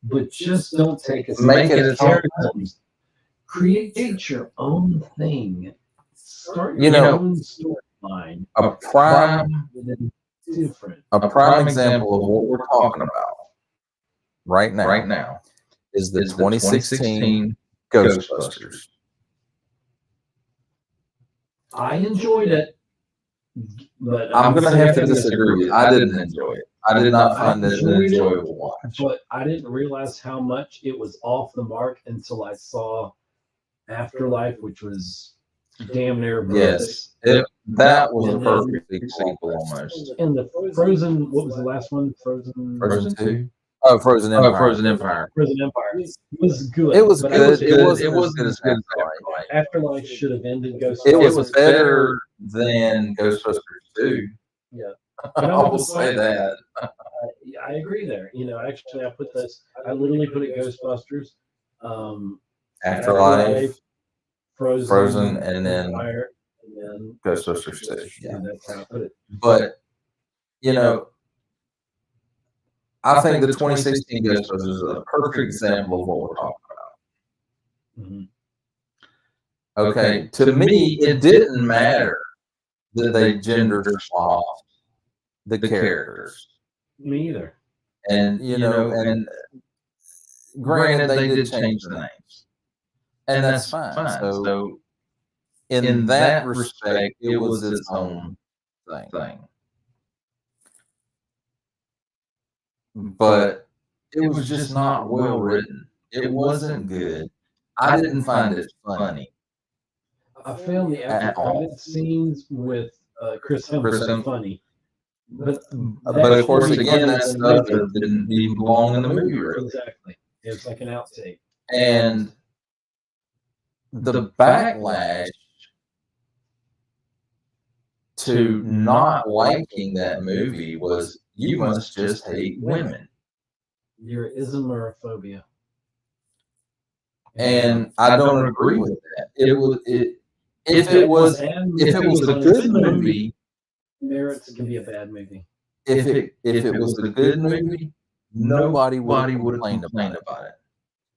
But just don't take it. Make it a target. Create your own thing. Start your own storyline. A prime example of what we're talking about right now is the 2016 Ghostbusters. I enjoyed it, but I'm going to have to disagree with you. I didn't enjoy it. I did not find it an enjoyable watch. But I didn't realize how much it was off the mark until I saw Afterlife, which was damn near perfect. Yes, that was a perfect sequel almost. And the Frozen, what was the last one? Frozen 2? Oh, Frozen Empire. Oh, Frozen Empire. Frozen Empire was good. It was good. It wasn't as good as Afterlife. Afterlife should have ended Ghostbusters. It was better than Ghostbusters 2. Yeah. I will say that. I agree there. Actually, I literally put it Ghostbusters, Afterlife, Frozen, and then Empire, and then Ghostbusters 2. Yeah, that's how I put it. But I think the 2016 Ghostbusters is a perfect example of what we're talking about. Mm-hmm. Okay, to me, it didn't matter that they gender swapped the characters. Me either. And granted, they did change the names, and that's fine. So in that respect, it was its own thing. But it was just not well written. It wasn't good. I didn't find it funny. I found the after credit scenes with Chris Hemsworth funny. But of course, again, that stuff didn't even belong in the movie, really. Exactly. It's like an outtake. And the backlash to not liking that movie was, you must just hate women. You're ismophobia. And I don't agree with that. If it was a good movie, merits can be a bad movie. If it was a good movie, nobody would have complained about it.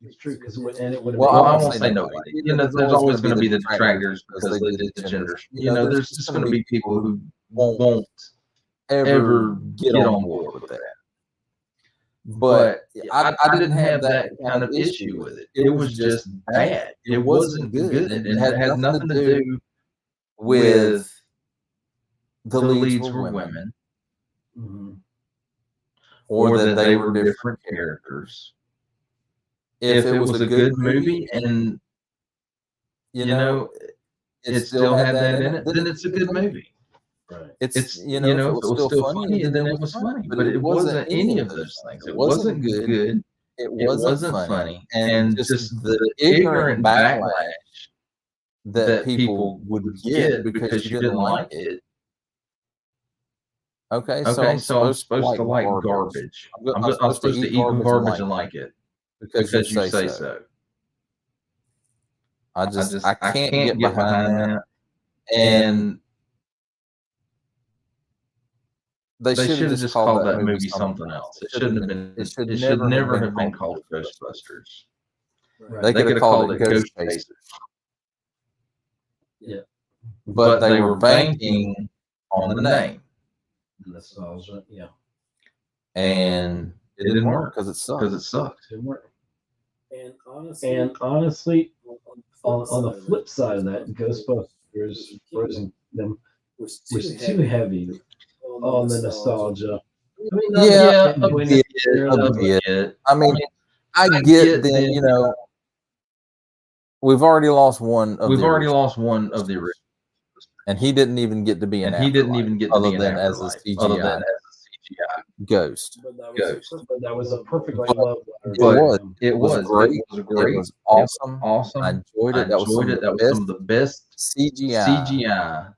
It's true, because it would have. Well, I won't say nobody. There's always going to be the detractors because they did the genders. There's just going to be people who won't ever get on board with that. But I didn't have that kind of issue with it. It was just bad. It wasn't good. It had nothing to do with the leads were women, or that they were different characters. If it was a good movie and it still had that in it, then it's a good movie. Right. If it was still funny, then it was funny. But it wasn't any of those things. It wasn't good. It wasn't funny. And just the ignorant backlash that people would get because you didn't like it. Okay, so I'm supposed to like garbage. I'm supposed to eat garbage and like it because you say so. I can't get behind that. And they should have just called that movie something else. It shouldn't have been. It should never have been called Ghostbusters. Right. They could have called it Ghostbusters. Yeah, but they were banking on the name. Nostalgia, yeah. And it didn't work because it sucked. It didn't work. And honestly, on the flip side of that, Ghostbusters Frozen them was too heavy on the nostalgia. I mean, a bit. I mean, I get then, we've already lost one of the original. And he didn't even get to be an other than as a CGI ghost. But that was a perfect love. It was great. It was awesome. I enjoyed it. That was some of the best CGI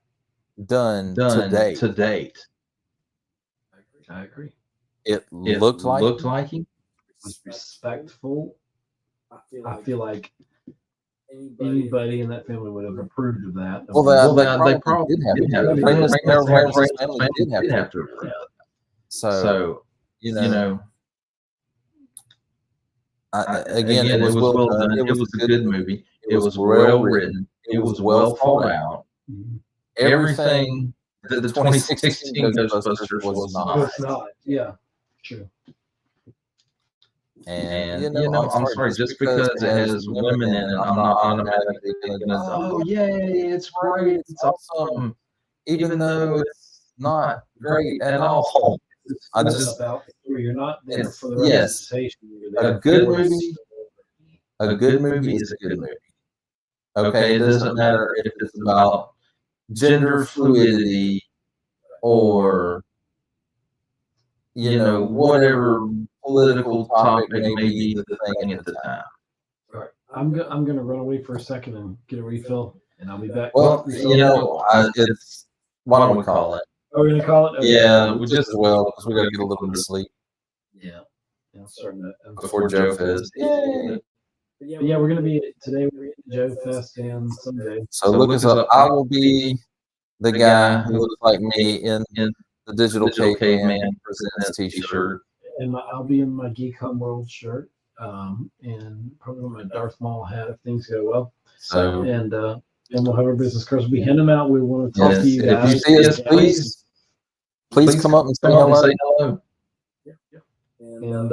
done to date. I agree. It looked like him. It was respectful. I feel like anybody in that family would have approved of that. Well, they probably did have to. Family did have to approve. So again, it was well done. It was a good movie. It was well written. It was well thought out. Everything that the 2016 Ghostbusters was not. Yeah, true. And I'm sorry, just because it has women in it, I'm not automatically thinking, oh yay, it's great, it's awesome, even though it's not great at all. I just about you're not there for the representation. A good movie is a good movie. Okay, it doesn't matter if it's about gender fluidity or whatever political topic may be the thing at the time. All right. I'm going to run away for a second and get a refill, and I'll be back. Well, it's what don't we call it? Oh, we're going to call it? Okay. Yeah, we just as well, because we got to get a little bit of sleep. Yeah. I'm starting to. Before JoeFest. Yay! Yeah, we're going to be today. We're at JoeFest and someday. So look us up. I will be the guy who looks like me in the Digital Cavemann Presents t-shirt. And I'll be in my Geek Homeworld shirt, and probably my Darth Maul hat if things go well. So and we'll have our business cards. We hand them out. We want to talk to you guys. If you see us, please come up and say hello. And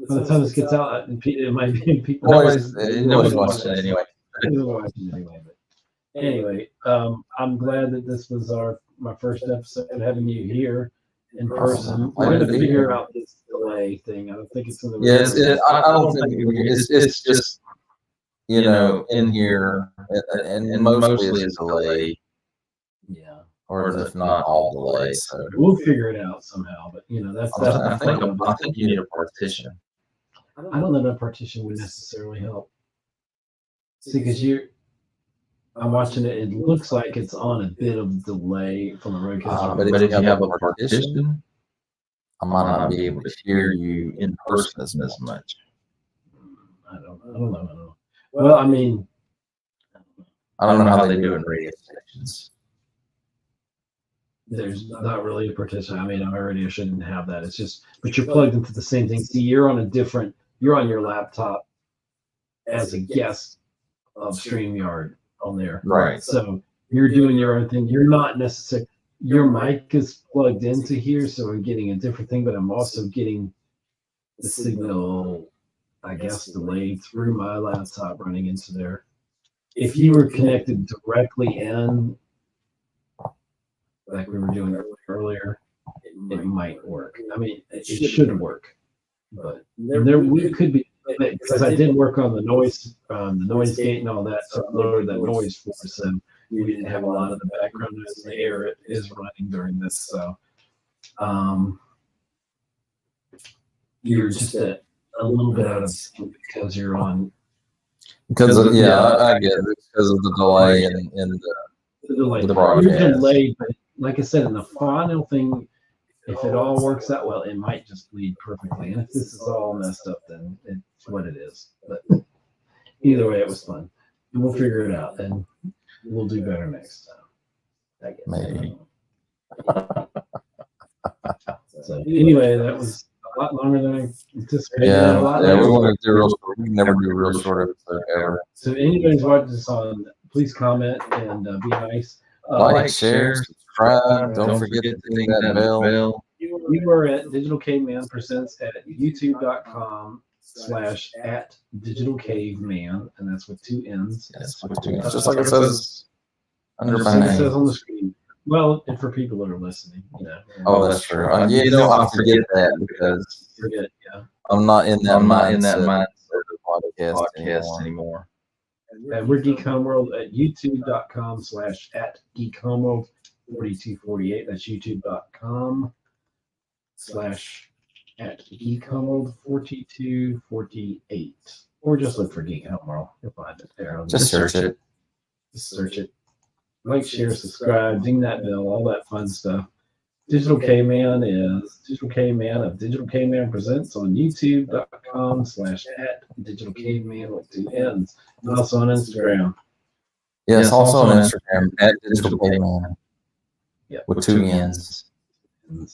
by the time this gets out, it might be people. Nobody's watching it anyway. But anyway, I'm glad that this was my first episode having you here in person. We're going to figure out this delay thing. I don't think it's going to. Yes, I don't think it's just in here, and mostly it's delay. Yeah. Or if not all delay. So we'll figure it out somehow. But that's I think you need a partition. I don't know that partition would necessarily help. See, because I'm watching it. It looks like it's on a bit of delay from the roadcaster. But if you have a partition, I might not be able to hear you in person as much. I don't know. Well, I mean, I don't know how they do in radio stations. There's not really a partition. I mean, I shouldn't have that. It's just, but you're plugged into the same thing. See, you're on your laptop as a guest of StreamYard on there. Right. So you're doing your own thing. You're not necessarily, your mic is plugged into here, so I'm getting a different thing, but I'm also getting the signal, I guess, delayed through my laptop running into there. If you were connected directly in, like we were doing earlier, it might work. I mean, it should work, but we could be, because I did work on the noise gate and all that, so I lowered that noise for us, so we didn't have a lot of the background noise in the air. It is running during this, so you're just a little bit out of sync because you're on. Because I get it, because of the delay in the broadcast. You're delayed, but like I said, in the final thing, if it all works out well, it might just bleed perfectly. And if this is all messed up, then it's what it is. But either way, it was fun. And we'll figure it out, and we'll do better next time, I guess. Maybe. So anyway, that was a lot longer than I anticipated. Yeah, we want to do we never do real short episode ever. So anybody's watching this on, please comment and be nice. Like, share, subscribe. Don't forget to ding that bell. You are at Digital Caveman Presents at youtube.com/@DigitalCaveman, and that's with 2 N's. Yes, with 2 N's. Just like it says under my name. It says on the screen. Well, and for people that are listening, Oh, that's true. I forget that because I'm not in that mindset of podcast anymore. And we're Geek Homeworld at youtube.com/@GeekHomeworld4248. That's youtube.com/@GeekHomeworld4248. Or just look for Geek Homeworld. You'll find it there. Just search it. Just search it. Like, share, subscribe, ding that bell, all that fun stuff. Digital Caveman is Digital Caveman of Digital Caveman Presents on youtube.com/@DigitalCaveman with 2 N's. And also on Instagram. Yes, also on Instagram at Digital Caveman. Yeah, with 2 N's. All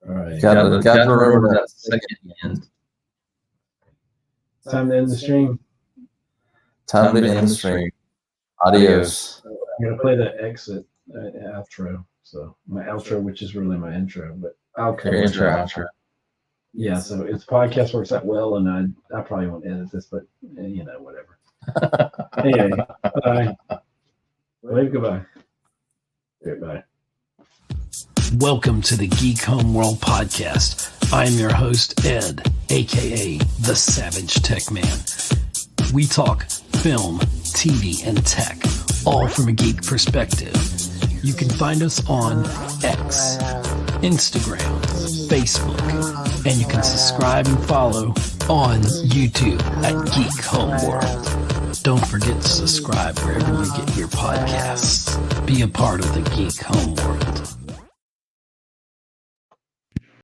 right. Got to remember that second N. Time to end the stream. Time to end the stream. Adios. I'm going to play the exit outro. So my outro, which is really my intro, but I'll cover Your intro, outro. Yeah, so if the podcast works out well, and I probably won't edit this, but whatever. Anyway, bye. Wave goodbye. Goodbye. Welcome to the Geek Homeworld podcast. I'm your host, Ed, aka the Savage Tech Man. We talk film, TV, and tech, all from a geek perspective. You can find us on X, Instagram, Facebook, and you can subscribe and follow on YouTube at Geek Homeworld. Don't forget to subscribe wherever you get your podcasts. Be a part of the Geek Homeworld.